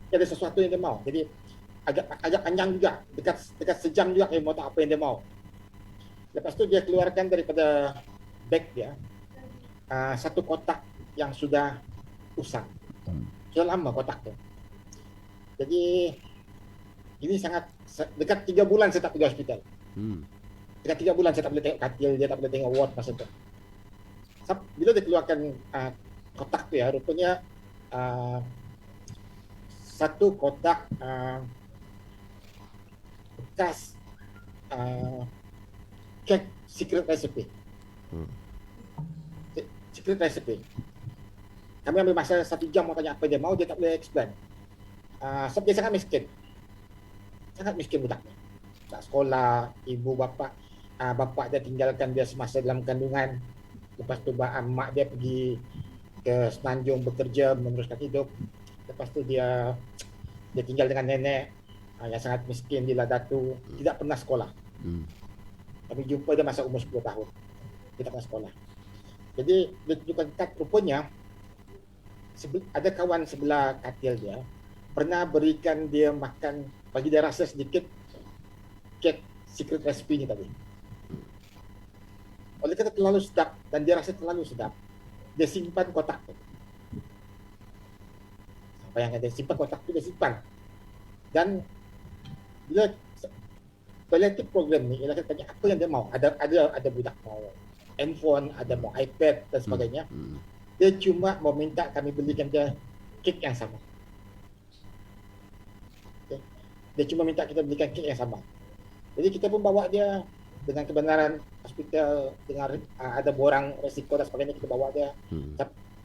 Dia ada sesuatu yang dia mahu. Jadi agak panjang juga, dekat sejam juga dia mahu tahu apa yang dia mahu. Lepas tu dia keluarkan daripada beg dia satu kotak yang sudah usang. Sudah lama kotak tu. Jadi ini sangat dekat 3 bulan saya tak pergi hospital. Dekat 3 bulan saya tak boleh tengok katil dia, tak boleh tengok ward masa tu. Bila dia keluarkan kotak tu ya, rupanya satu kotak bekas kek secret recipe. Secret recipe. Kami ambil masa 1 jam mau tanya apa dia mau, dia tak boleh explain. Sebab dia sangat miskin. Sangat miskin budak ni. Tak sekolah, ibu bapa dia tinggalkan dia semasa dalam kandungan. Lepas tu mak dia pergi ke Semenanjung bekerja meneruskan hidup. Lepas tu dia tinggal dengan nenek yang sangat miskin di Ladatu, tidak pernah sekolah. Kami jumpa dia masa umur 10 tahun. Dia tak pernah sekolah. Jadi dia tunjukkan kad, rupanya ada kawan sebelah katil dia pernah berikan dia makan, bagi dia rasa sedikit kek secret recipe ni tadi. Oleh kerana terlalu sedap dan dia rasa terlalu sedap, dia simpan kotak tu. Bayangkan dia simpan kotak tu, dia simpan. Dan bila palliative program ni, ialah tanya apa yang dia mahu. Ada budak mahu handphone, ada mahu iPad dan sebagainya. Dia cuma mau minta kami belikan dia kek yang sama. Okay. Dia cuma minta kita belikan kek yang sama. Jadi kita pun bawa dia dengan kebenaran hospital, dengan ada borang resiko dan sebagainya, kita bawa dia.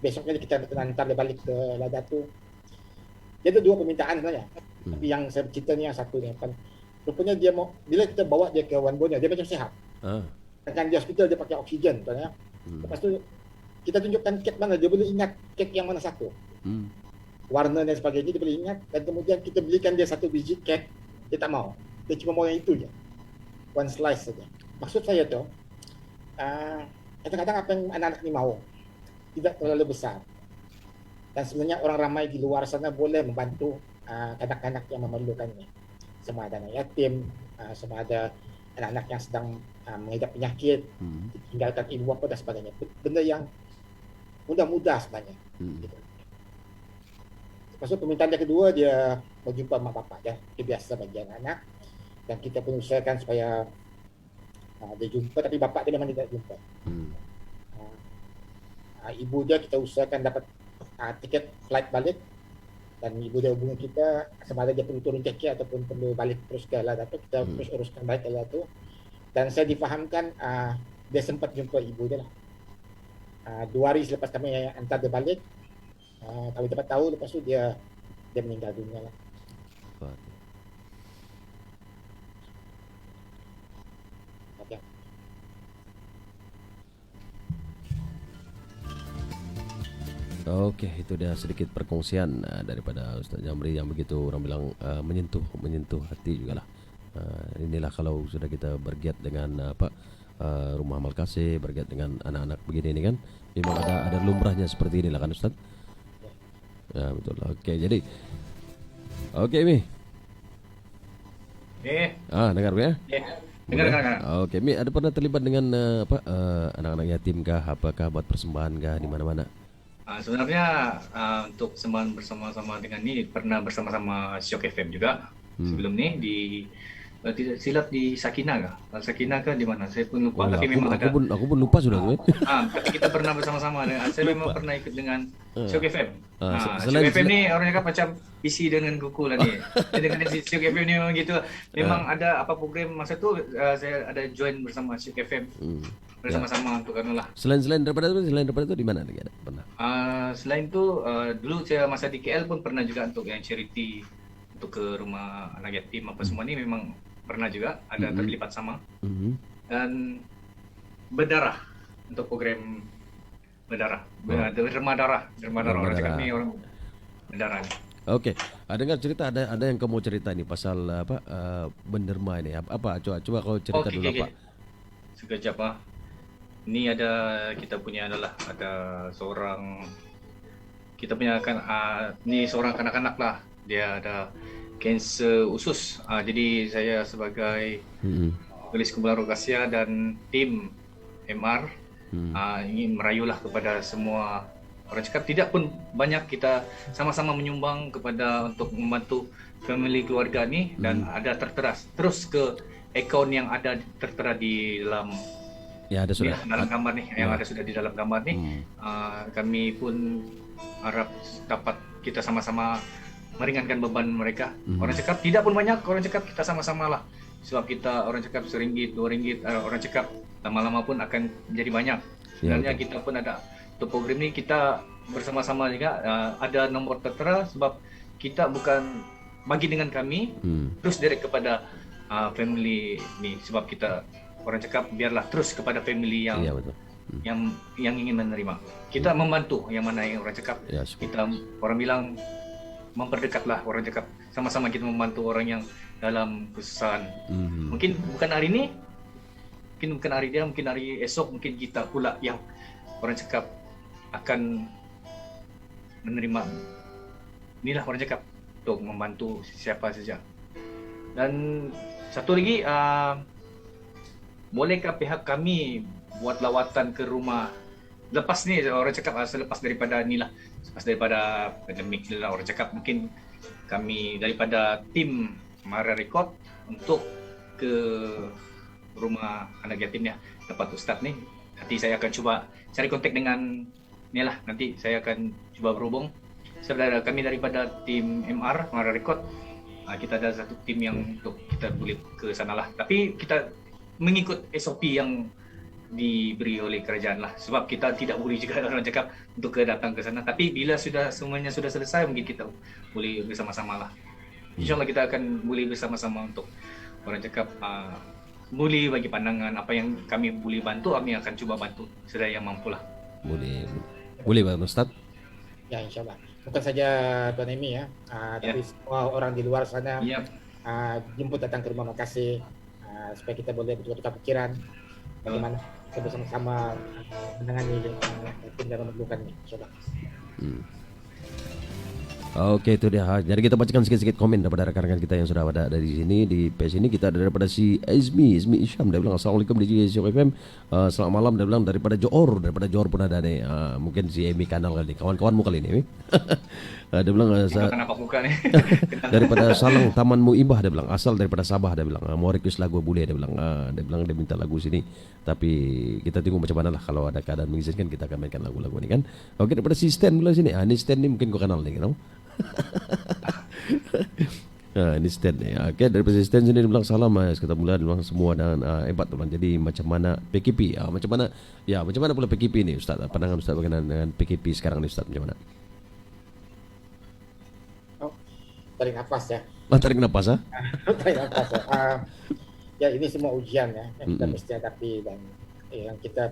Besoknya kita hantar dia balik ke Ladatu. Dia ada 2 permintaan sebenarnya. Tapi yang saya cerita ni yang satu ni. Rupanya dia mau, bila kita bawa dia ke Wan Borneo, dia macam sihat. Dengan di hospital dia pakai oksigen. Lepas tu kita tunjukkan kek mana, dia boleh ingat kek yang mana satu. Warna dan sebagainya dia boleh ingat. Dan kemudian kita belikan dia 1 biji kek, dia tak mau. Dia cuma mau yang itu je. 1 slice saja. Maksud saya tu, kadang-kadang apa yang anak-anak ni mahu tidak terlalu besar. Dan sebenarnya orang ramai di luar sana boleh membantu kanak-kanak yang memerlukannya. Sama ada anak yatim, sama ada anak-anak yang sedang mengidap penyakit, ditinggalkan ibu bapa dan sebagainya. Benda yang mudah-mudah sebenarnya. Gitu. Lepas tu permintaan dia kedua, dia berjumpa mak bapak dia. Itu biasa bagi anak-anak. Dan kita pun usahakan supaya dia jumpa, tapi bapak dia memang tidak jumpa. Ibu dia kita usahakan dapat tiket flight balik. Dan ibu dia hubungi kita sama ada dia perlu turun kaki ataupun perlu balik terus ke Ella Datuk, kita terus uruskan balik Ella tu. Dan saya difahamkan dia sempat jumpa ibu dia lah. 2 hari selepas kami hantar dia balik, kami dapat tahu lepas tu dia meninggal dunia lah. Okay. Oke, itu dia sedikit perkongsian daripada Ustaz Jamri yang begitu orang bilang menyentuh hati juga lah. Inilah kalau sudah kita bergiat dengan rumah amal kasih, bergiat dengan anak-anak begini ini kan, memang ada lumrahnya seperti inilah kan Ustaz. Ya betul. Oke, jadi Mi. Dengar ya? Dengar. Oke, Mi, ada pernah terlibat dengan anak-anak yatim kah, apakah buat persembahan kah di mana-mana? Sebenarnya untuk sembahan bersama-sama dengan ni pernah bersama-sama Syok FM juga sebelum ni di tidak silap di Sakinah kah? Sakinah kah di mana? Saya pun lupa. Tapi memang ada. Aku pun lupa sudah tu. Tapi kita pernah bersama-sama. Saya memang pernah ikut dengan Syok FM. Syok FM ni orang cakap macam isi dengan kuku lah ni. Dengan Syok FM ni memang gitu. Memang ada apa program masa tu saya ada join bersama Syok FM. Bersama-sama untuk lah. Selain daripada itu di mana lagi ada pernah? Selain tu dulu saya masa di KL pun pernah juga untuk yang charity untuk ke rumah anak yatim apa semua ni memang pernah juga ada terlibat sama. Dan berdarah untuk program berdarah. Derma darah orang cakap ni orang berdarah ni. Okey. Dengar cerita ada yang kamu cerita ni pasal benderma ini. Apa coba kau cerita dulu Pak. Sekejap Ini ada kita punya adalah ada seorang kita punya ni seorang kanak-kanak lah. Dia ada kanser usus. Jadi saya sebagai polis kumpulan Rogasia dan tim MR ingin merayulah kepada semua orang cakap tidak pun banyak kita sama-sama menyumbang kepada untuk membantu family keluarga ni dan ada tertera terus ke akaun yang ada tertera di dalam ada sudah dalam gambar ni yang ada sudah di dalam gambar ni. Kami pun harap dapat kita sama-sama meringankan beban mereka. Orang cakap tidak pun banyak, orang cakap kita sama-sama lah. Sebab kita orang cakap RM1, RM2, orang cakap lama-lama pun akan jadi banyak. Sebenarnya kita pun ada untuk program ni kita bersama-sama juga ada nombor tertera sebab kita bukan bagi dengan kami terus direct kepada family ni sebab kita orang cakap biarlah terus kepada family yang yang ingin menerima. Kita membantu yang mana yang orang cakap. Kita orang bilang memperdekatlah orang cakap sama-sama kita membantu orang yang dalam kesusahan. Mungkin bukan hari ini, mungkin bukan hari dia, mungkin hari esok mungkin kita pula yang orang cakap akan menerima. Inilah orang cakap untuk membantu siapa saja. Dan satu lagi bolehkah pihak kami buat lawatan ke rumah lepas ni orang cakap selepas daripada inilah selepas daripada pandemik ni lah orang cakap mungkin kami daripada tim Mara Record untuk ke rumah anak yatim ya dapat Ustaz ni nanti saya akan cuba cari kontak dengan ni lah nanti saya akan cuba berhubung sebenarnya kami daripada tim MR Mara Record kita ada satu tim yang untuk kita boleh ke sana lah tapi kita mengikut SOP yang diberi oleh kerajaan lah sebab kita tidak boleh juga orang cakap untuk datang ke sana tapi bila semuanya sudah selesai mungkin kita boleh bersama-sama lah InsyaAllah kita akan boleh bersama-sama untuk orang cakap boleh bagi pandangan apa yang kami boleh bantu kami akan cuba bantu sedaya yang mampu lah boleh Pak Ustaz ya insyaAllah bukan saja Tuan Amy ya tapi semua orang di luar sana jemput datang ke rumah makasih supaya kita boleh bertukar pikiran bagaimana kita bersama-sama menangani tim dalam memerlukan ini insyaAllah. Oke itu dia. Jadi kita bacakan sikit-sikit komen daripada rekan-rekan kita yang sudah ada di sini di page ini. Kita ada daripada si Izmi Isham dia bilang Assalamualaikum DJ Syok FM. Selamat malam dia bilang daripada Johor pun ada nih. Mungkin si Emi kanal kali kawan-kawanmu kali ini. Dia bilang kenapa buka nih? Daripada Salang Taman Muibah dia bilang asal daripada Sabah dia bilang mau request lagu boleh dia bilang dia minta lagu sini tapi kita tunggu macam mana lah kalau ada keadaan mengizinkan kita akan mainkan lagu-lagu ini kan. Oke daripada si Stan pula sini. Ni Stan ni mungkin kau kenal nih, you know? Nah, ini Stan nih. Oke, dari Stan sendiri bilang salam mas. Kita mulai bilang semua dan hebat teman. Jadi macam mana PKP? Macam mana pula PKP ini Ustaz? Pandangan Ustaz berkenaan dengan PKP sekarang ini Ustaz macam mana? Oh, tarik nafas ya. Tarik nafas Tarik nafas ya. Ya ini semua ujian ya yang kita mesti hadapi, dan yang kita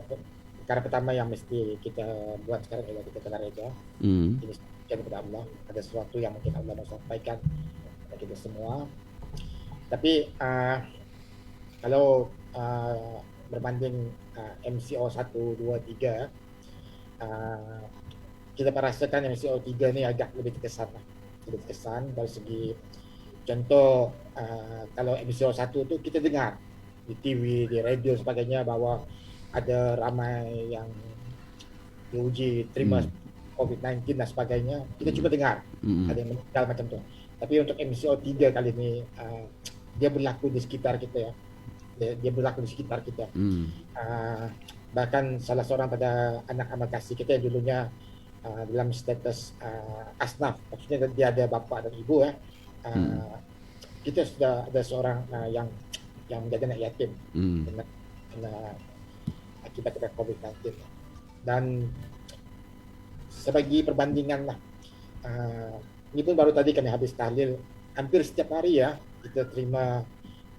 perkara pertama yang mesti kita buat sekarang adalah kita kena reda. Ini ujian kepada Allah. Ada sesuatu yang mungkin Allah mau sampaikan kepada kita semua. Tapi kalau berbanding MCO 1, 2, 3, kita merasakan MCO 3 ni agak lebih terkesan lah. Lebih terkesan dari segi contoh, kalau MCO 1 tu kita dengar di TV, di radio sebagainya bahawa ada ramai yang diuji terima COVID-19 dan sebagainya. Kita cuma dengar ada yang meninggal macam tu. Tapi untuk MCO 3 kali ni dia berlaku di sekitar kita ya. Dia berlaku di sekitar kita. Bahkan salah seorang pada anak amal kasih kita yang dulunya dalam status asnaf, maksudnya dia ada bapa dan ibu ya. Kita sudah ada seorang yang menjadi anak yatim kena akibat COVID-19. Dan sebagai perbandingan lah, ini pun baru tadi kami habis tahlil. Hampir setiap hari ya kita terima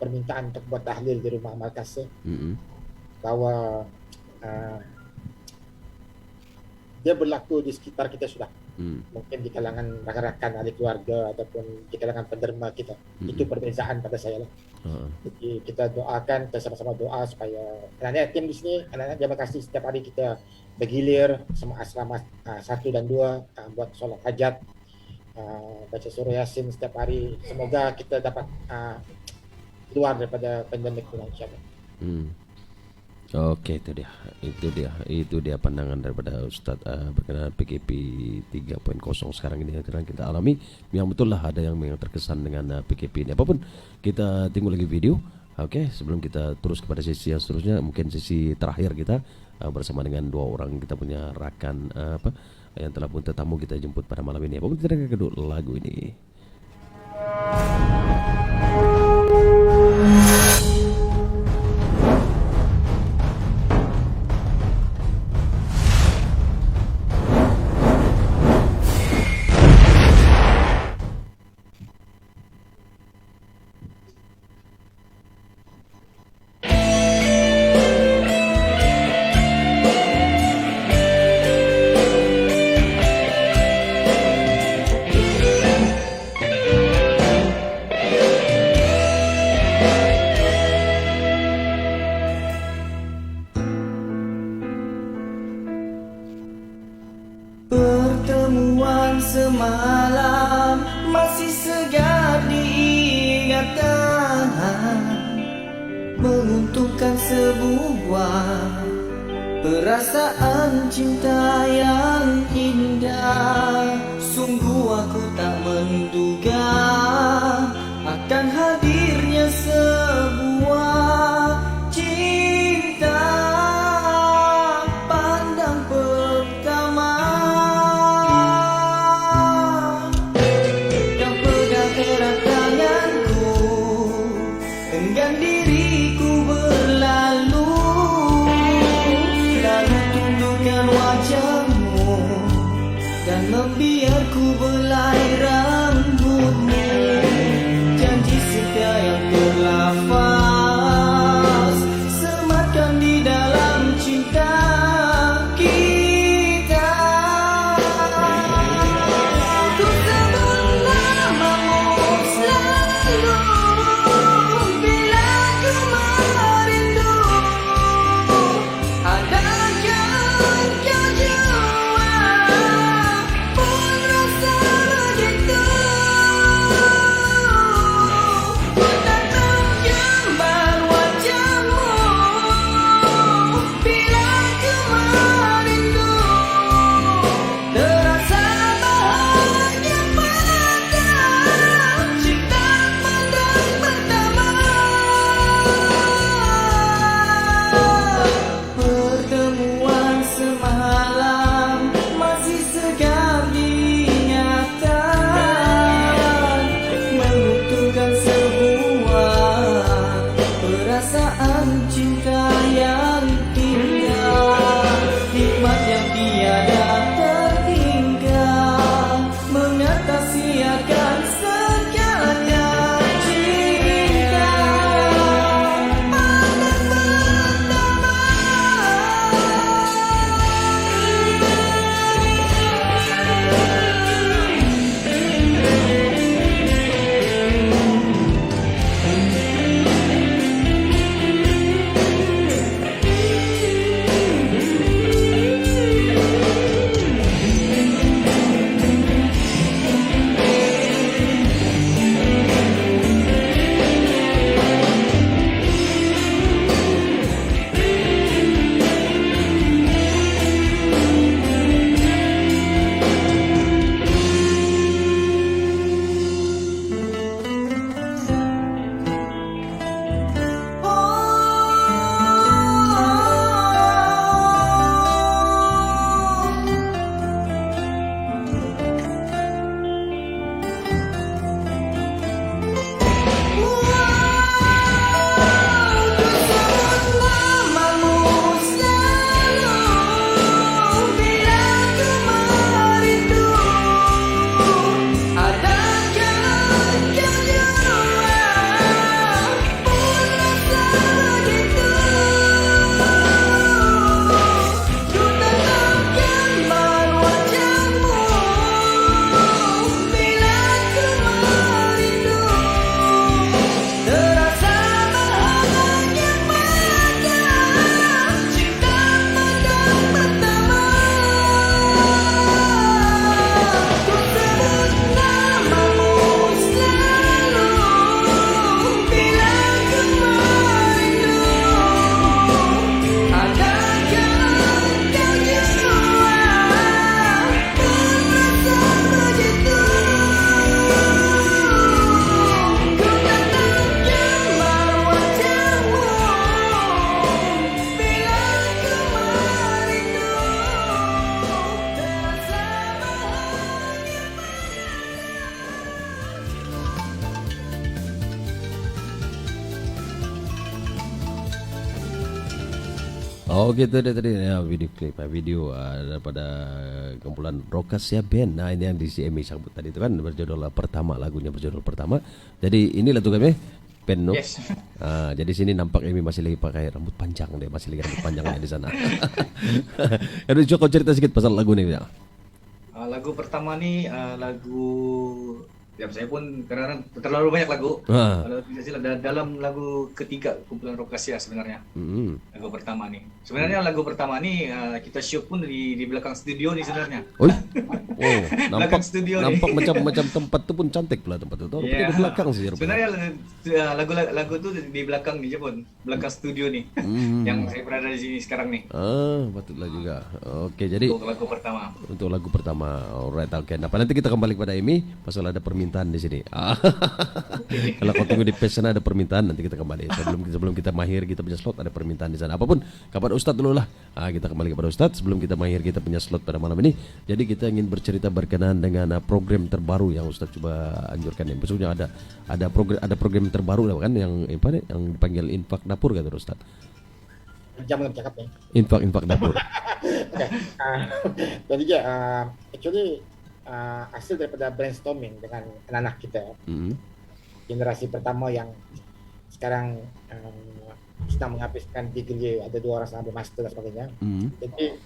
permintaan untuk buat tahlil di rumah amal kasih, bahwa dia berlaku di sekitar kita sudah. Mungkin di kalangan rakan-rakan ahli keluarga ataupun di kalangan penderma kita. Itu perbezaan pada saya lah. Jadi kita doakan, kita sama-sama doa supaya anak-anak yatim di sini, anak-anak jamaah kasih setiap hari kita bergilir sama asrama 1 dan 2 buat solat hajat, baca surah Yasin setiap hari. Semoga kita dapat keluar daripada pandemik ini insya-Allah. Oke, itu dia pandangan daripada Ustaz berkenaan PKP 3.0 sekarang ini yang sedang kita alami. Yang betul lah ada yang terkesan dengan PKP ini. Apapun, kita tunggu lagi video. Oke, sebelum kita terus kepada sesi yang seterusnya, mungkin sesi terakhir kita bersama dengan 2 orang kita punya rakan yang telah pun tetamu kita jemput pada malam ini. Apapun, kita akan kedua lagu ini. Pertemuan semalam masih segar diingatan, menguntungkan sebuah perasaan cinta yang indah. Sungguh aku tak menduga akan hadirnya sebuah cinta pandang pertama. Kau pegang erat tanganku, enggan diriku berlalu, lalu tundukkan wajahmu dan membiarku belai rambutmu. Janji setia yang terlafaz sematkan di dalam cinta kita. Ku sebut namamu selalu bila ku merindu. Adakah kau jua pun rasa begitu? Ku tak tahu Oh gitu deh tadi ya video klip video daripada kumpulan Rokasia Band. Nah ini yang di CME sambut tadi itu kan berjudul pertama, lagunya berjudul pertama. Jadi inilah tuh kami band no. Yes. Jadi sini nampak Emi masih lagi pakai rambut panjang deh, masih lagi rambut panjangnya di sana. Aduh Joko cerita sedikit pasal lagu nih ya. Lagu pertama nih lagu ya saya pun kadang-kadang terlalu banyak lagu. Kalau tidak salah dalam lagu ketiga kumpulan Rokasia sebenarnya. Lagu pertama nih. Sebenarnya lagu pertama nih kita shoot pun di belakang studio nih sebenarnya. Oh, nampak studio nampak nih. macam tempat tuh pun cantik pula tempat itu. Tapi di belakang sih. Sebenarnya lagu tuh di belakang nih pun, belakang studio nih. Yang saya berada di sini sekarang nih. Patutlah juga. Oke, jadi Untuk lagu pertama. Untuk lagu pertama, alright, oke. Nah, nanti kita kembali kepada Emi pasal ada permintaan di sini. Kalau kau tunggu di page sana ada permintaan, nanti kita kembali. Sebelum kita mahir kita punya slot ada permintaan di sana. Apapun, kabar Ustadz dulu lah. Kita kembali kepada Ustadz sebelum kita mahir kita punya slot pada malam ini. Jadi kita ingin bercerita berkenaan dengan program terbaru yang Ustadz coba anjurkan. Maksudnya ada program terbaru kan yang dipanggil Infak Dapur kata Ustadz. Jam belum cakap nih. Infak Dapur. Okay. Jadi actually hasil daripada brainstorming dengan anak-anak kita, generasi pertama yang sekarang sedang menghabiskan degree, ada 2 orang sambil master dan sebagainya. Jadi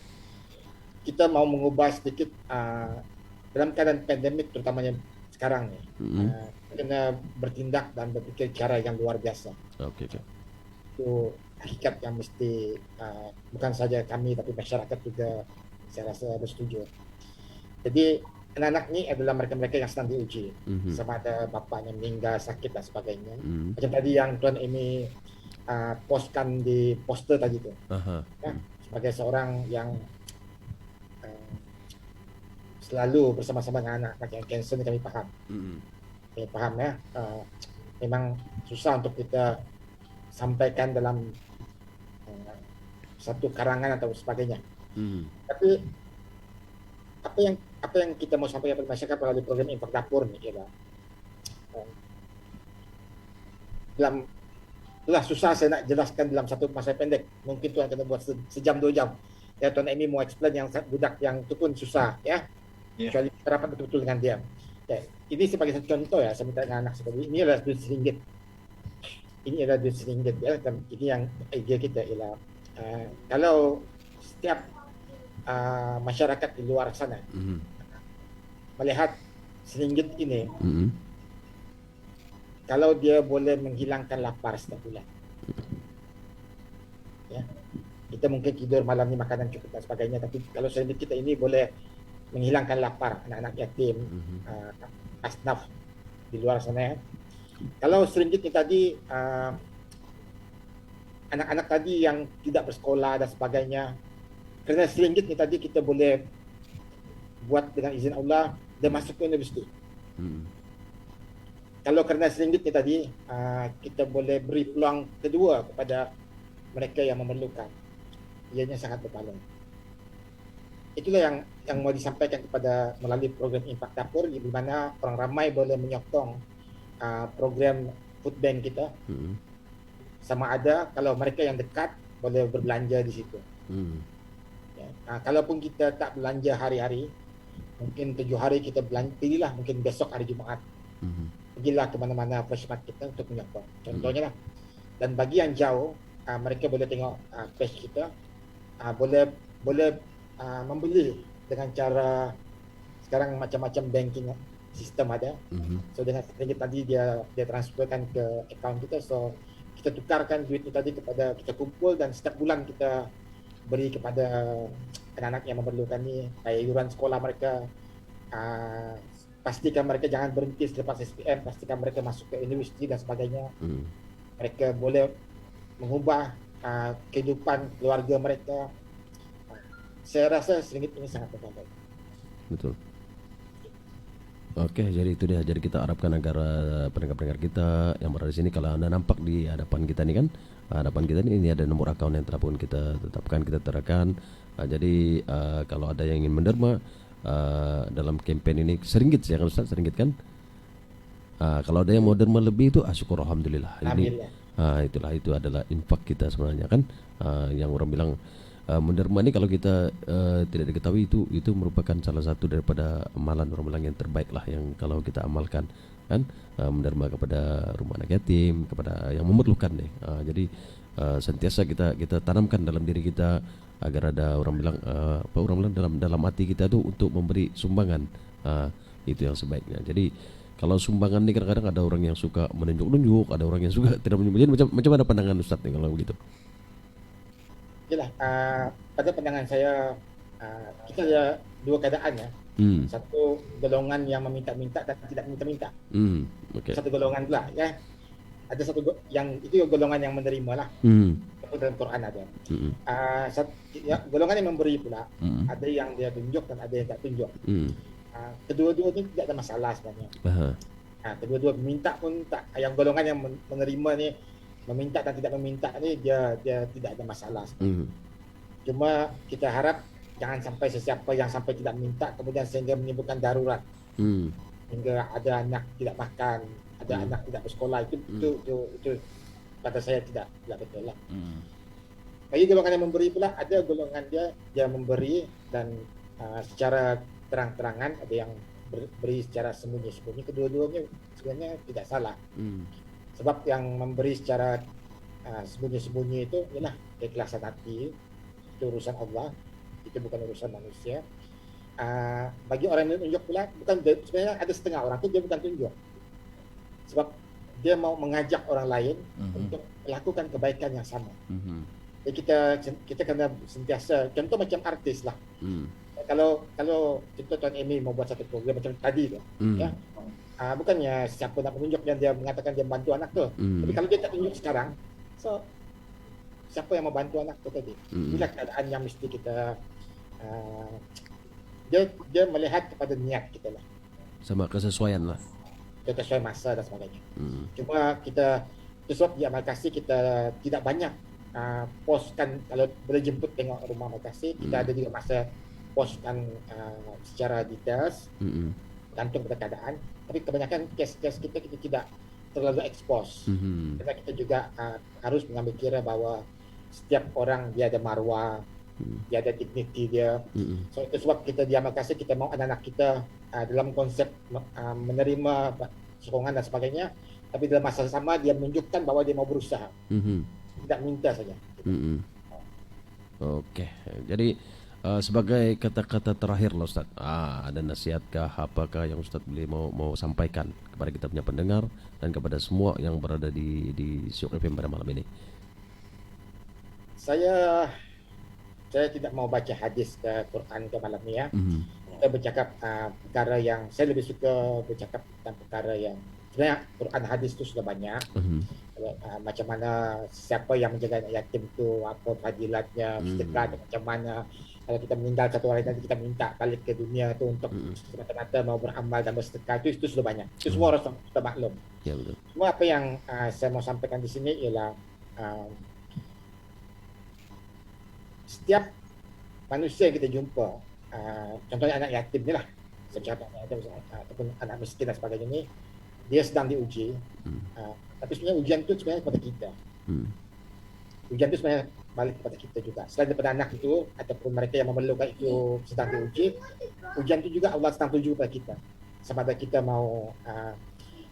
kita mau mengubah sedikit dalam keadaan pandemik terutamanya sekarang nih, kena bertindak dan berpikir cara yang luar biasa. Okay. Itu hakikat yang mesti bukan saja kami tapi masyarakat juga saya rasa bersetuju. Jadi anak-anak ni adalah mereka-mereka yang sedang diuji, sama ada bapaknya meninggal, sakit dan sebagainya. Macam tadi yang Tuan Amy postkan di poster tadi tu. Ya, sebagai seorang yang selalu bersama-sama dengan anak-anak yang kanser ni kami faham. Kami faham ya. Memang susah untuk kita sampaikan dalam satu karangan atau sebagainya. Tapi apa yang kita mau sampaikan kepada masyarakat melalui program Infak Dapur ni ialah susah saya nak jelaskan dalam satu masa pendek. Mungkin tuan kena buat sejam 2 jam. Ya Tuan Amy mau explain yang budak yang tu pun susah ya. Kecuali kita rapat betul-betul dengan dia. Ya, ini sebagai satu contoh ya, saya minta dengan anak sekali. Ini adalah RM1. Ini adalah RM1 ya. Dan ini yang idea kita ialah kalau setiap masyarakat di luar sana melihat RM1 ini, kalau dia boleh menghilangkan lapar setiap bulan, ya, kita mungkin tidur malam ni makanan cukup dan sebagainya, tapi kalau RM1 kita ini boleh menghilangkan lapar anak-anak yatim, asnaf di luar sana ya. Kalau RM1 ni tadi anak-anak tadi yang tidak bersekolah dan sebagainya, kerana RM1 ni tadi kita boleh buat dengan izin Allah dia masuk ke universiti. Kalau kerana RM1 ni tadi kita boleh beri peluang kedua kepada mereka yang memerlukan, ianya sangat berbaloi. Itulah yang mau disampaikan kepada melalui program Infak Dapur, di mana orang ramai boleh menyokong program food bank kita. Sama ada kalau mereka yang dekat boleh berbelanja di situ. Ya, kalaupun kita tak belanja hari-hari, mungkin 7 hari kita belanja, pilihlah mungkin besok hari Jumaat. Pergilah ke mana-mana fresh market kita untuk menyokong. Contohnya lah. Dan bagi yang jauh, mereka boleh tengok page kita, boleh membeli dengan cara sekarang macam-macam banking sistem ada. So dengan RM1 tadi dia transferkan ke akaun kita, so kita tukarkan duit itu tadi kepada, kita kumpul dan setiap bulan kita beri kepada anak-anak yang memerlukan ni, iuran sekolah mereka. Pastikan mereka jangan berhenti selepas SPM, pastikan mereka masuk ke universiti dan sebagainya. Mereka boleh mengubah kehidupan keluarga mereka. Saya rasa RM1 ini sangat berbaloi. Betul. Oke, jadi itu dia. Jadi kita harapkan agar pendengar-pendengar kita yang berada di sini, kalau Anda nampak di hadapan kita ni kan, hadapan kita ini ada nomor akaun yang telah pun kita tetapkan, kita terakan. Jadi kalau ada yang ingin menderma dalam kempen ini RM1 ya kan Ustaz, RM1 kan. Kalau ada yang mau derma lebih itu syukur alhamdulillah. Ini itulah, itu adalah infak kita sebenarnya kan. Yang orang bilang menderma ini kalau kita tidak diketahui itu merupakan salah satu daripada amalan orang bilang yang terbaik lah, yang kalau kita amalkan kan, menderma kepada rumah anak yatim, kepada yang memerlukan deh. Jadi sentiasa kita tanamkan dalam diri kita agar ada orang bilang apa orang bilang dalam hati kita tuh untuk memberi sumbangan, itu yang sebaiknya. Jadi kalau sumbangan ini kadang-kadang ada orang yang suka menunjuk-nunjuk, ada orang yang suka tidak menunjuk. Jadi macam mana pandangan Ustadz nih kalau begitu? Yalah, pada pandangan saya kita ada dua keadaan ya. Satu golongan yang meminta-minta dan tidak minta-minta. Okay. Satu golongan pula ya. Ada satu yang itu golongan yang menerima lah. Dalam Quran ada. Golongan yang memberi pula. Ada yang dia tunjuk dan ada yang tak tunjuk. Kedua-dua ni tidak ada masalah sebenarnya. Kedua-dua meminta pun tak. Yang golongan yang menerima ni, meminta dan tidak meminta ni dia tidak ada masalah. Cuma kita harap jangan sampai sesiapa yang sampai tidak minta kemudian sehingga menimbulkan darurat. Hingga ada anak tidak makan, ada anak tidak bersekolah, itu kata saya tidak betul lah. Bagi golongan yang memberi pula, ada golongan dia memberi dan secara terang-terangan, ada yang beri secara sembunyi-sembunyi. Kedua-duanya sebenarnya tidak salah. Sebab yang memberi secara sembunyi-sembunyi itu ialah keikhlasan hati. Itu urusan Allah, itu bukan urusan manusia. Bagi orang yang tunjuk pula, sebenarnya ada setengah orang tu dia bukan tunjuk. Sebab dia mau mengajak orang lain untuk melakukan kebaikan yang sama. Jadi kita kena sentiasa, contoh macam artis lah. Kalau contoh Tuan Amy mau buat satu program macam tadi tu, ya, bukannya siapa nak menunjuk dan dia mengatakan dia bantu anak tu. Tapi kalau dia tak tunjuk sekarang, so siapa yang membantu anak tu tadi? Inilah keadaan yang mesti kita dia melihat kepada niat kita lah. Sama kesesuaian lah. Sesuai masa dan sebagainya. Cuma kita sebab di Amal Kasih kita tidak banyak postkan, kalau boleh jemput tengok rumah Amal Kasih, kita ada juga masa postkan secara details, gantung pada keadaan. Tapi kebanyakan kes-kes kita tidak terlalu expose. Karena kita juga harus mengambil kira bahawa setiap orang dia ada marwah, dia ada dignity dia. So itu sebab kita di Amal Kasih kita mau anak-anak kita dalam konsep menerima sokongan dan sebagainya, tapi dalam masa sama dia menunjukkan bahawa dia mau berusaha, tidak minta saja. Okey, jadi sebagai kata-kata terakhir lah Ustaz, ada nasihatkah, apakah yang Ustaz boleh mau sampaikan kepada kita punya pendengar dan kepada semua yang berada di Syok FM pada malam ini? Saya tidak mau baca hadis ke Quran ke malam ni ya. Kita bercakap perkara yang saya lebih suka bercakap tentang perkara yang sebenarnya Quran hadis tu sudah banyak. Macam mana siapa yang menjaga anak yatim tu, apa fadilatnya, sedekah macam mana. Kalau kita meninggal satu hari nanti kita minta balik ke dunia tu untuk semata-mata mau beramal dan bersedekah, itu sudah banyak. Itu semua orang sudah maklum. Ya betul. Semua apa yang saya mau sampaikan di sini ialah setiap manusia yang kita jumpa, contohnya anak yatim ni lah, saya cakap anak yatim ataupun anak miskin dan sebagainya ni, dia sedang diuji. Tapi sebenarnya ujian tu sebenarnya kepada kita. Ujian tu sebenarnya balik kepada kita juga. Selain daripada anak itu ataupun mereka yang memerlukan itu sedang diuji, ujian itu juga Allah sedang tuju kepada kita. Sama ada kita mau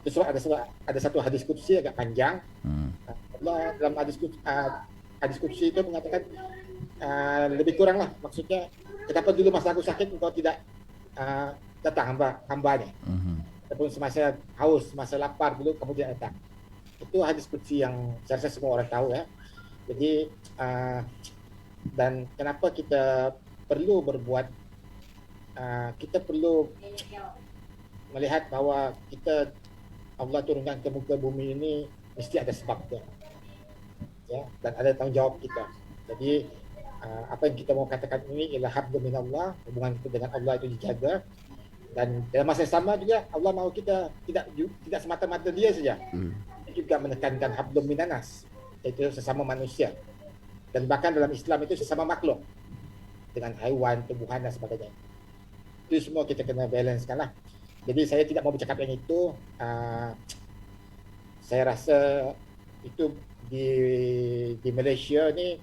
itu ada satu hadis qudsi agak panjang. Allah dalam hadis qudsi itu mengatakan lebih kurang lah, maksudnya kenapa dulu masa aku sakit engkau tidak datang hambanya, ataupun semasa haus, semasa lapar dulu kamu tidak datang. Itu hadis qudsi yang saya rasa semua orang tahu ya. Jadi dan kenapa kita perlu berbuat, kita perlu melihat bahawa kita Allah turunkan ke muka bumi ini mesti ada sebabnya, ya, dan ada tanggungjawab kita. Jadi apa yang kita mau katakan ini ialah hablum minallah, hubungan kita dengan Allah itu dijaga, dan dalam masa yang sama juga Allah mahu kita tidak semata-mata dia saja, dia juga menekankan hablum minanas, iaitu sesama manusia, dan bahkan dalam Islam itu sesama makhluk dengan haiwan, tumbuhan dan sebagainya. Itu semua kita kena balancekan lah. Jadi saya tidak mau bercakap yang itu. Saya rasa itu di Malaysia ni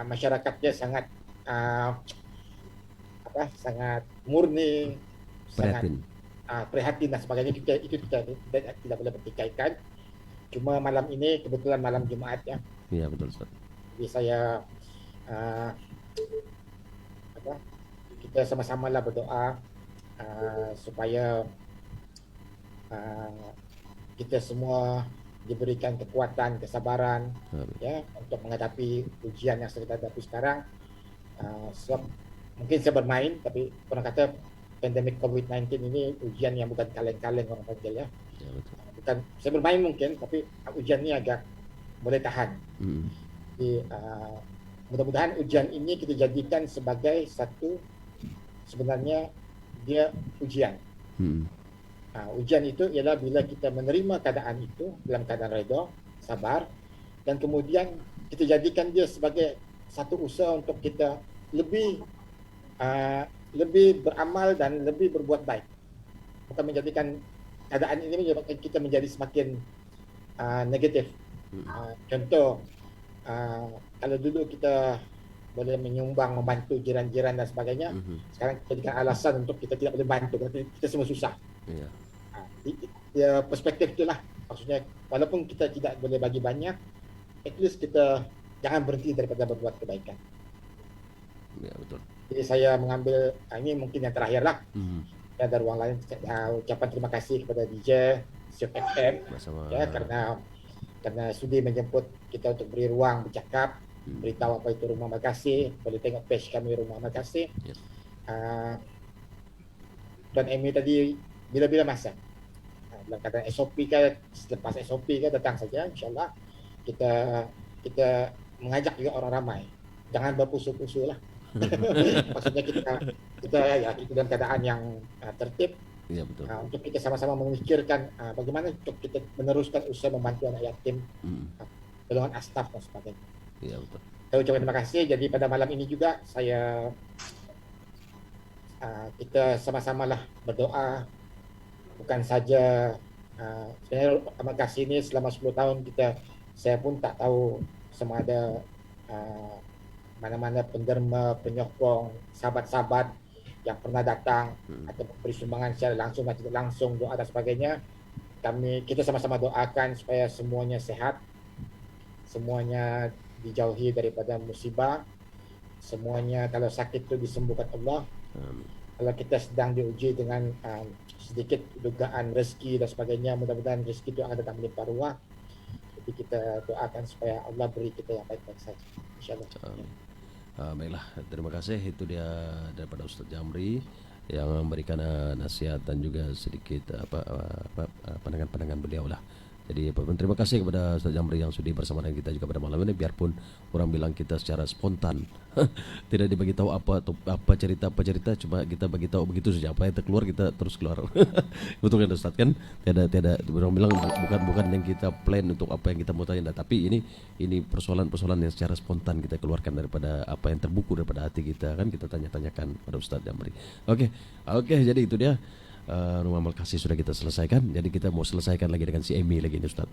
masyarakatnya sangat sangat murni, Prihatin. sangat prihatin dan sebagainya. Itu kita tidak boleh pertikaikan. Cuma malam ini kebetulan malam Jumaat ya. Iya betul Ustaz. Jadi saya kita sama-sama lah berdoa supaya kita semua diberikan kekuatan, kesabaran ya untuk menghadapi ujian yang sedang kita hadapi sekarang. Sebab mungkin saya bermain, tapi orang kata pandemik COVID-19 ini ujian yang bukan kaleng-kaleng orang panggil ya. Ya betul. Bukan saya bermain mungkin, tapi ujian ini agak boleh tahan. Jadi mudah-mudahan ujian ini kita jadikan sebagai satu, sebenarnya dia ujian. Ujian itu ialah bila kita menerima keadaan itu dalam keadaan redha, sabar, dan kemudian kita jadikan dia sebagai satu usaha untuk kita lebih beramal dan lebih berbuat baik. Bukan menjadikan keadaan ini menyebabkan kita menjadi semakin negatif. Contoh, kalau dulu kita boleh menyumbang, membantu jiran-jiran dan sebagainya, sekarang kita jadikan alasan untuk kita tidak boleh bantu, kerana kita semua susah. Perspektif itulah, maksudnya walaupun kita tidak boleh bagi banyak, at least kita jangan berhenti daripada berbuat kebaikan. Ya betul. Jadi saya mengambil ini mungkin yang terakhir lah. Ada ruang lain, ucapan terima kasih kepada DJ Siok FM ya, karena sudi menjemput kita untuk beri ruang bercakap, beritahu apa itu Rumah Makasih. Boleh tengok page kami Rumah Makasih. Dan Amy tadi bila-bila masa dalam keadaan SOP kan, selepas SOP kan datang saja, insyaAllah kita mengajak juga orang ramai, jangan berpusu-pusu lah. Maksudnya kita dalam keadaan yang tertib ya, betul. Untuk kita sama-sama memikirkan bagaimana untuk kita meneruskan usaha membantu anak yatim, golongan astaf dan sebagainya. Ya betul. Saya ucapkan terima kasih. Jadi pada malam ini juga kita sama-sama lah berdoa. Bukan saja sebenarnya amal kasih ini selama 10 tahun saya pun tak tahu sama ada mana-mana penderma, penyokong, sahabat-sahabat yang pernah datang atau beri sumbangan secara langsung dan tidak langsung, doa dan sebagainya. Kita sama-sama doakan supaya semuanya sehat, semuanya dijauhi daripada musibah, semuanya kalau sakit itu disembuhkan Allah. Kalau kita sedang diuji dengan sedikit dugaan rezeki dan sebagainya, mudah-mudahan rezeki itu akan datang melimpah ruah. Jadi kita doakan supaya Allah beri kita yang baik-baik saja, insyaAllah. Baiklah, terima kasih. Itu dia daripada Ustaz Jamri yang memberikan nasihat dan juga sedikit pandangan-pandangan beliau lah. Jadi terima kasih kepada Ustaz Jamri yang sudi bersama dengan kita juga pada malam ini. Biarpun orang bilang kita secara spontan tidak dibagi tahu apa cerita, cuma kita bagi tahu begitu saja, apa yang terkeluar kita terus keluar. Betul kan Ustaz kan? Tiada orang bilang bukan yang kita plan untuk apa yang kita mau tanya, tapi ini persoalan yang secara spontan kita keluarkan daripada apa yang terbuku daripada hati kita, kan kita tanya-tanyakan pada Ustaz Jamri. Oke, jadi itu dia. Rumah Amal Kasih sudah kita selesaikan. Jadi kita mau selesaikan lagi dengan si Amy lagi nih Ustaz.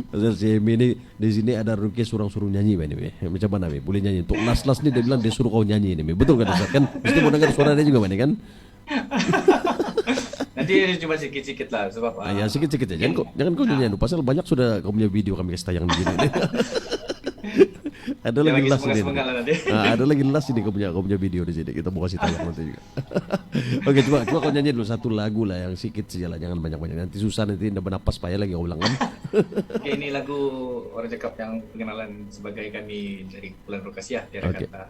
Pasal si Amy ini di sini ada Ruki suruh nyanyi ini. Macam mana nih? Boleh nyanyi. Untuk las-las nih dia bilang dia suruh kau nyanyi ini. Betul kan Ustaz kan? Mesti mau dengar suara dia juga kan? Nanti coba sikit-sikit lah sebab ya sikit-sikit aja. Jangan kau nyanyi. Pasal banyak sudah kau punya video kami kasih tayang di sini. Ada lagi las ini. Ada lagi las ini kau punya video di sini. Kita mau kasih tayang nanti juga. Oke, coba kau nyanyi dulu satu lagu lah yang sikit saja lah, jangan banyak-banyak. Nanti susah nanti tidak bernapas payah lagi kau ulang kan. Oke, ini lagu orang cakap yang pengenalan sebagai kami dari Bulan Rokasiah di Jakarta.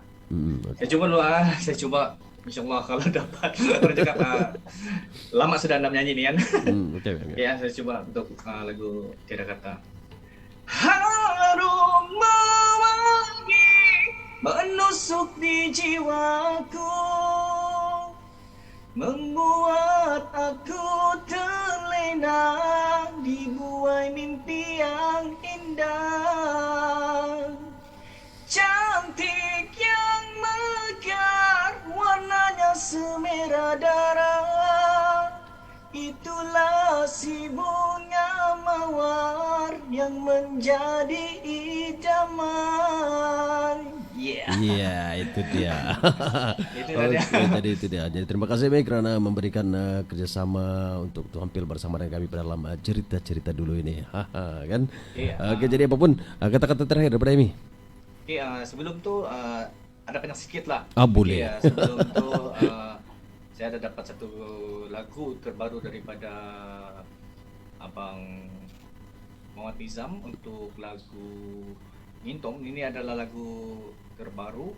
Saya coba dulu saya coba InsyaAllah kalau dapat orang cakap lama sudah anda menyanyi ni kan. Okay. Ya, saya coba untuk lagu Tiada Kata. Harum mewangi menusuk di jiwaku, membuat aku terlena di buai mimpi yang indah. Cantik yang mekar, warnanya semerah darah, itulah si bunga mawar yang menjadi idaman. Iya, itu dia. Itu Oke, dia. jadi itu dia. Jadi terima kasih Mi karena memberikan kerjasama untuk tampil bersama dengan kami dalam cerita-cerita dulu ini. Haha, kan? Iya. Oke, jadi apapun kata-kata terakhir daripada Emi. Oke, sebelum tu ada banyak sikit lah. Boleh. Oke, sebelum tu saya ada dapat satu lagu terbaru daripada Abang Muhammad Nizam untuk lagu Ngintong. Ini adalah lagu terbaru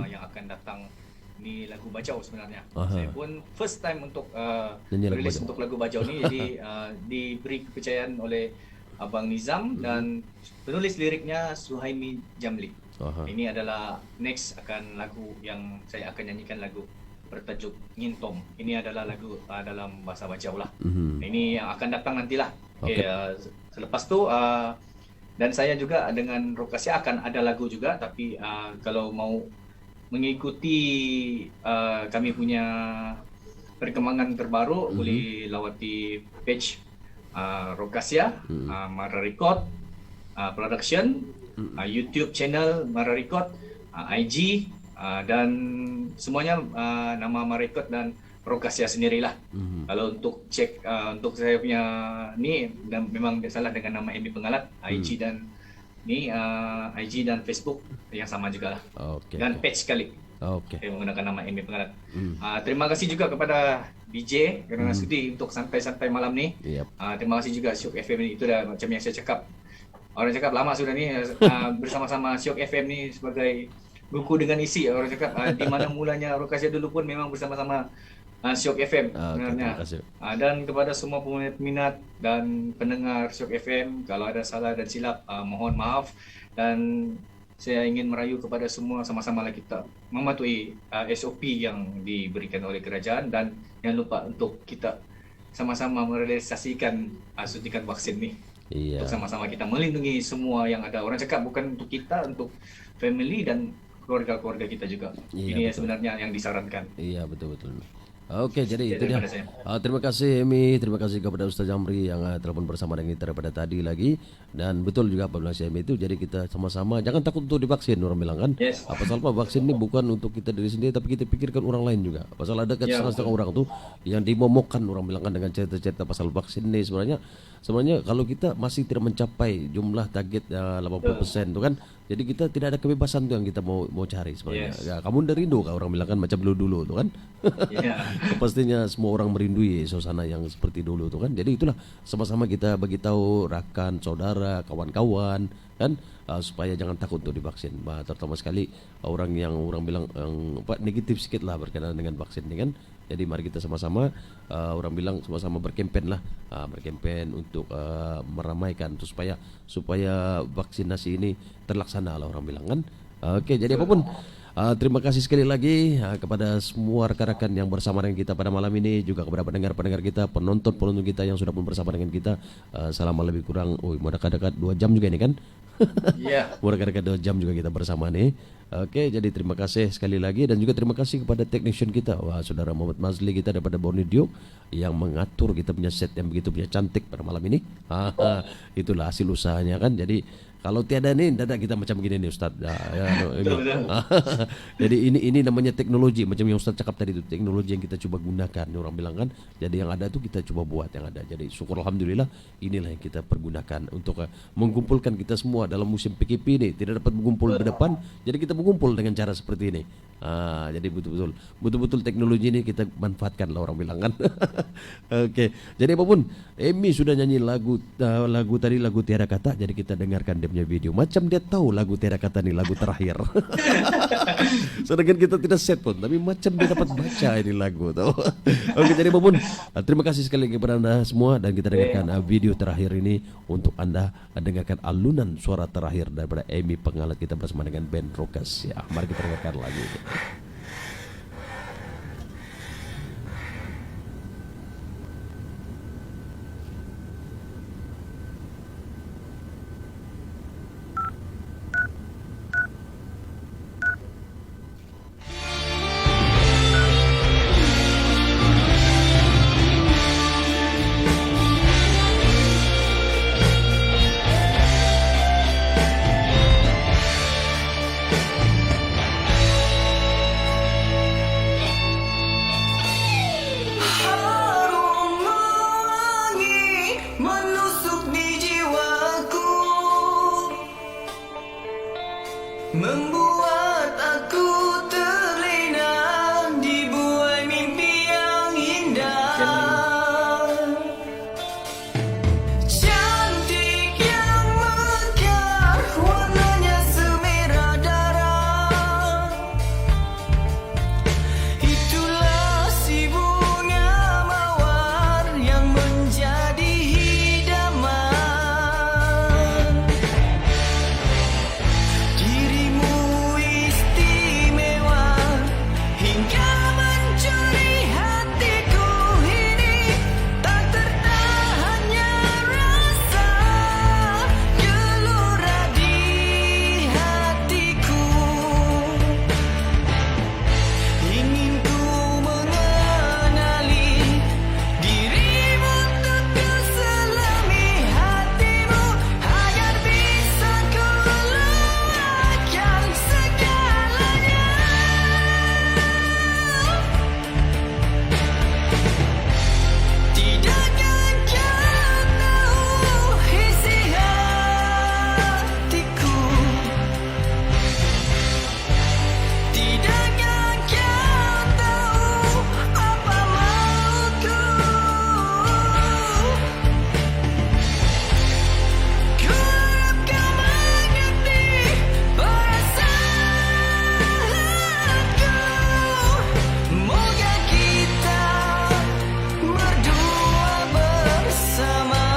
yang akan datang. Ini lagu Bajau sebenarnya. Saya pun first time untuk rilis untuk lagu Bajau ni. Jadi diberi kepercayaan oleh Abang Nizam dan penulis liriknya Suhaimi Jamli. Ini adalah next akan lagu yang saya akan nyanyikan, lagu bertajuk Ngintong. Ini adalah lagu dalam bahasa Bajau lah. Ini yang akan datang nantilah. Okay. Selepas tu dan saya juga dengan Rokasia akan ada lagu juga, tapi kalau mau mengikuti kami punya perkembangan terbaru boleh lawati page Rokasia, Mara Record Production, YouTube channel Mara Record, IG dan semuanya nama Mara Record dan Rokasia sendirilah. Kalau untuk cek untuk saya punya ni dan memang salah dengan nama Emi Pengalat, IG dan ni IG dan Facebook yang sama jugalah. Dan page sekali. Saya menggunakan nama Emi Pengalat. Terima kasih juga kepada DJ kerana sudi untuk santai-santai malam ni. Terima kasih juga Syok FM ni. Itu dah macam yang saya cakap. Orang cakap lama sudah ni bersama-sama Syok FM ni sebagai buku dengan isi. Orang cakap di mana mulanya Rokasia dulu pun memang bersama-sama Syok FM sebenarnya. Dan kepada semua peminat dan pendengar Syok FM, kalau ada salah dan silap mohon maaf, dan saya ingin merayu kepada semua sama-samalah kita mematuhi SOP yang diberikan oleh kerajaan, dan jangan lupa untuk kita sama-sama merealisasikan suntikan vaksin ni. Untuk sama-sama kita melindungi semua yang ada. Orang cakap bukan untuk kita, untuk family dan keluarga-keluarga kita juga. Ini sebenarnya yang disarankan. Iya, betul-betul. Oke, jadi itu dia. Terima kasih Emi, terima kasih kepada Ustaz Jamri yang telepon bersama dengan kita daripada tadi lagi. Dan betul juga apa bilang si Emi itu, jadi kita sama-sama jangan takut untuk divaksin, orang bilang kan. Pasal apa, vaksin ini bukan untuk kita diri sendiri, tapi kita pikirkan orang lain juga. Pasal ada setengah orang tuh yang dimomokkan, orang bilang kan, dengan cerita-cerita pasal vaksin ini. Sebenarnya kalau kita masih tidak mencapai jumlah target 80% tu kan, jadi kita tidak ada kebebasan tu yang kita mau cari sebenarnya. Kamu dah rindu kan, orang bilang kan, macam dulu tu kan. Pastinya semua orang merindui suasana yang seperti dulu tu kan. Jadi itulah sama-sama kita bagi tahu rakan, saudara, kawan-kawan kan, supaya jangan takut untuk divaksin. Terutama sekali orang yang orang bilang negatif sikit lah berkenaan dengan vaksin ini kan. Jadi mari kita sama-sama orang bilang sama-sama berkempen lah, berkempen untuk meramaikan supaya vaksinasi ini terlaksana lah, orang bilang kan. Oke, jadi apapun terima kasih sekali lagi kepada semua rekan-rekan yang bersama dengan kita pada malam ini, juga kepada pendengar-pendengar kita, penonton-penonton kita yang sudah pun bersama dengan kita selama lebih kurang mau dekat-dekat 2 jam juga ini kan. Mau dekat-dekat 2 jam juga kita bersama nih. Oke, jadi terima kasih sekali lagi, dan juga terima kasih kepada technician kita, saudara Muhammad Mazli kita daripada Borneo Diok, yang mengatur kita punya set yang begitu punya cantik pada malam ini. Itulah hasil usahanya kan. Jadi kalau tiada ni, dadak kita macam gini nih Ustaz. Jadi ini namanya teknologi, macam yang Ustaz cakap tadi itu, teknologi yang kita coba gunakan, orang bilang kan. Jadi yang ada tu kita coba buat yang ada. Jadi syukur alhamdulillah, inilah yang kita pergunakan untuk mengumpulkan kita semua dalam musim PKP ini. Tidak dapat berkumpul di depan, jadi kita berkumpul dengan cara seperti ini. Jadi betul-betul teknologi ini kita manfaatkan lah, orang bilang kan. Oke, jadi apapun, Emi sudah nyanyi lagu tadi, lagu Tiada Kata. Jadi kita dengarkan dia punya video, macam dia tahu lagu Tiada Kata ni lagu terakhir. Sedangkan kita tidak set pun, tapi macam dia dapat baca ini lagu tahu. Oke, jadi apapun, terima kasih sekali kepada anda semua, dan kita dengarkan video terakhir ini untuk anda dengarkan alunan suara terakhir daripada Emi Pengalat kita bersama dengan band Rokasia. Mari kita dengarkan lagi. membuat aku terlena di buai mimpi yang indah. Cantik yang mekar, warnanya semerah darah. Itulah si bunga mawar yang menjadi hidaman. Dirimu istimewa hingga mencuri hatiku ini. Tak tertahannya rasa gelora di hatiku. Ingin ku mengenali dirimu untuk keselami hatimu, agar bisa ku luahkan segalanya. Tidakkah kau tahu isi hatiku? Tidakkah kau tahu apa mauku? Ku harap kau mengerti perasaanku. Moga kita berdua bersama.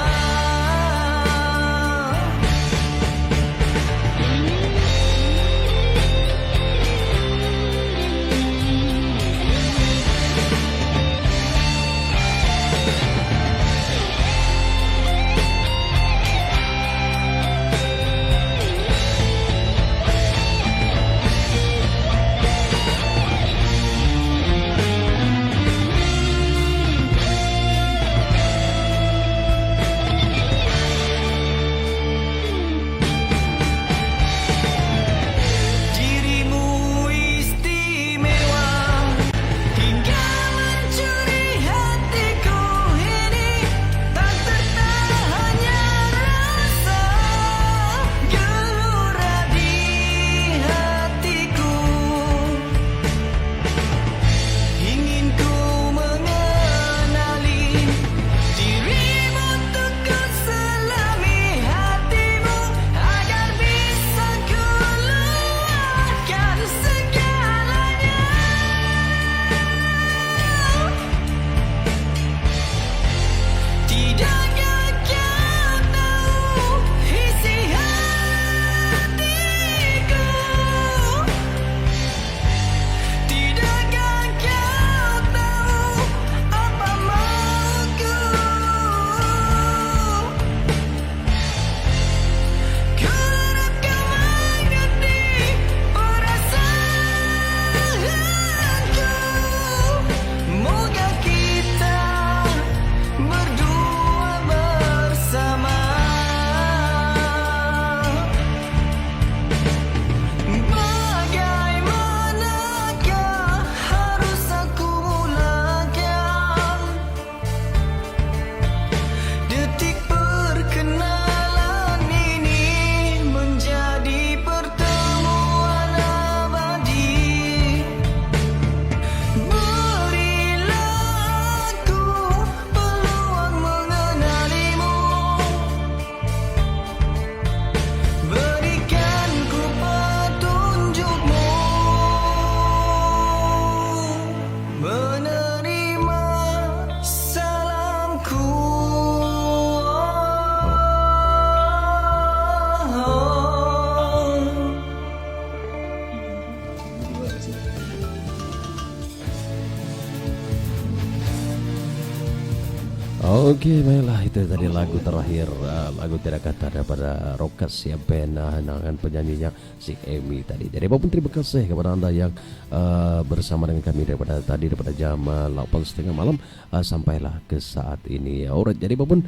Dirimu istimewa hingga mencuri hatiku ini. Tak tertahannya rasa gelora di hatiku. Ingin ku mengenali dirimu untuk keselami hatimu, agar bisa ku luahkan segalanya. Tidakkah kau tahu isi hatiku? Tidakkah kau tahu apa mauku? Ku harap kau mengerti perasaanku. Moga kita berdua bersama. Bagaimanakah harus aku mulakan detik perkenalan ini menjadi pertemuan abadi? Berilah aku peluang mengenalimu, berikan ku petunjukmu, menerima salamku. Oke, baiklah, itu tadi lagu terakhir, lagu Tiada Kata daripada Rokas ya, band dengan penyanyinya si Emi tadi. Jadi apapun, terima kasih kepada anda yang bersama dengan kami daripada jam 8:30 malam sampailah ke saat ini. Alright, jadi apapun,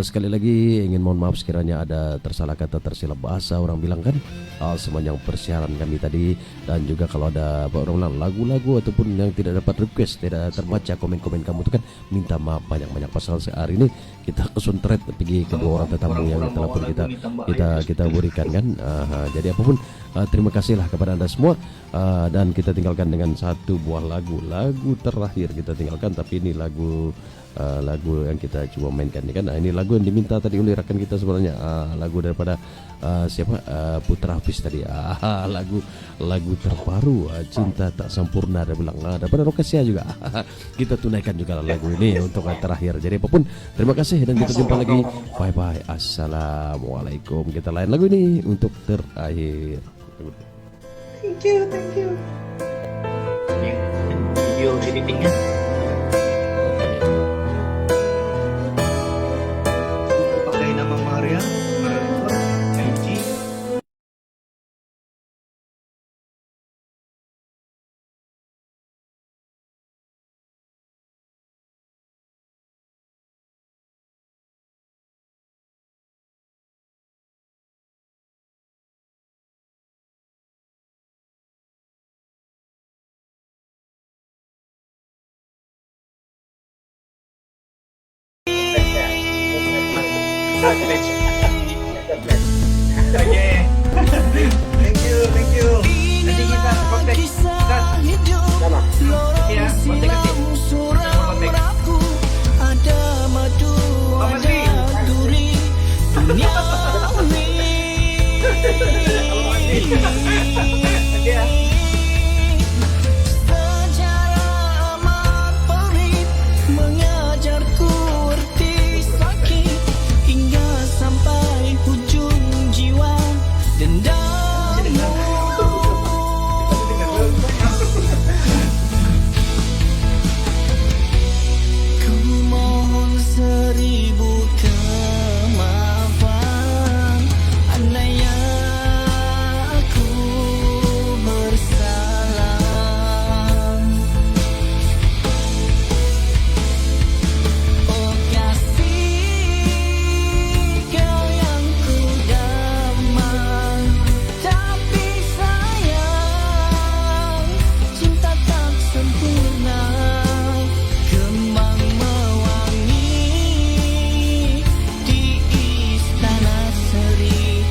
sekali lagi ingin mohon maaf sekiranya ada tersalah kata, tersilap bahasa, orang bilang kan, sepanjang persiaran kami tadi. Dan juga kalau ada orang bilang lagu-lagu ataupun yang tidak dapat request, tidak terbaca komen-komen kamu itu kan, minta maaf banyak-banyak. Pasal sehari ini kita kesuntret pergi kedua orang tetamu yang telah pun kita berikan kan. Jadi apapun, terima kasihlah kepada Anda semua. Dan kita tinggalkan dengan satu buah lagu terakhir kita tinggalkan, tapi ini lagu yang kita coba mainkan ini kan. Nah, ini lagu yang diminta tadi oleh rekan kita sebenarnya, lagu daripada Putra Hafiz tadi, lagu terbaru, Cinta Tak Sempurna, dia bilang, daripada Rokesia juga. Kita tunaikan juga lagu ini untuk terakhir. Jadi apapun, terima kasih dan kita jumpa lagi. Bye bye, assalamualaikum. Kita lain lagu ini untuk terakhir. Thank you. Video editingnya. Pakai nama Maria, LG. Okay. Thank you. Nanti kita kontak. Sama. Ya, kontak nanti. Ada madu, ada duri, duniawi. Sejarah amat perit mengajarku arti sakit hingga sampai ujung jiwa dendammu. Ku mohon seribu kemaafan andainya aku bersalah. Oh kasih, kau yang ku damai, tapi sayang cinta tak sempurna. Kembang mewangi di istana seri.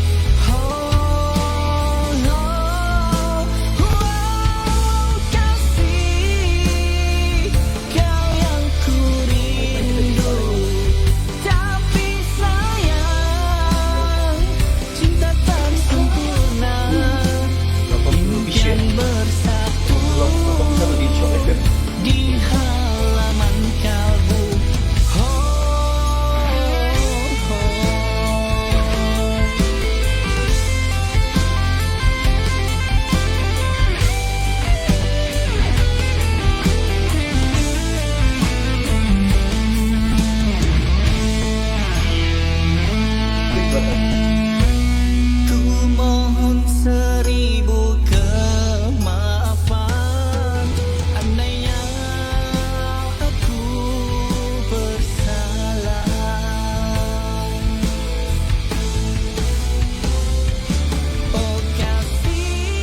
Oh, kasih, kau yang ku rindu, tapi sayang cinta tak sempurna. Impian bersatu di halaman kalbu. Ku mohon seribu kemaafan andainya aku bersalah. Oh kasih,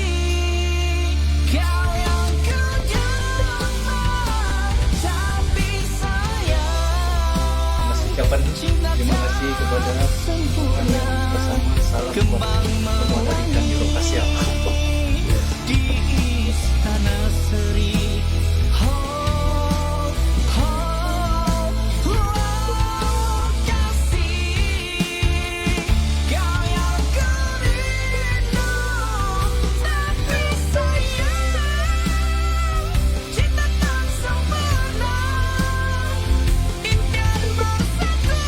kau yang ku damai, tapi sayang Ucapan terima kasih kepada sempurna. bersama salam buat semua dari kami Rokesia. Di istana seri. Kasih, kau yang ku rindu, tapi sayang cinta tak sempurna. Impian bersatu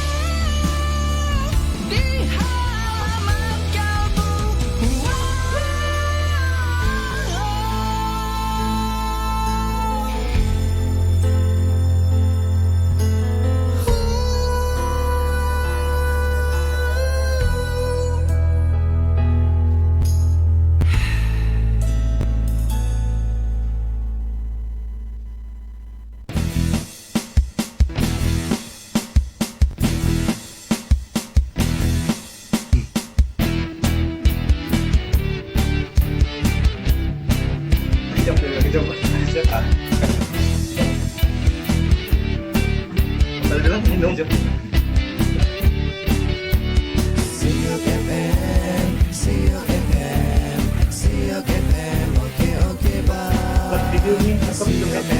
di halaman kalbu. Kejap. Kalau dalam minum. Assalamualaikum.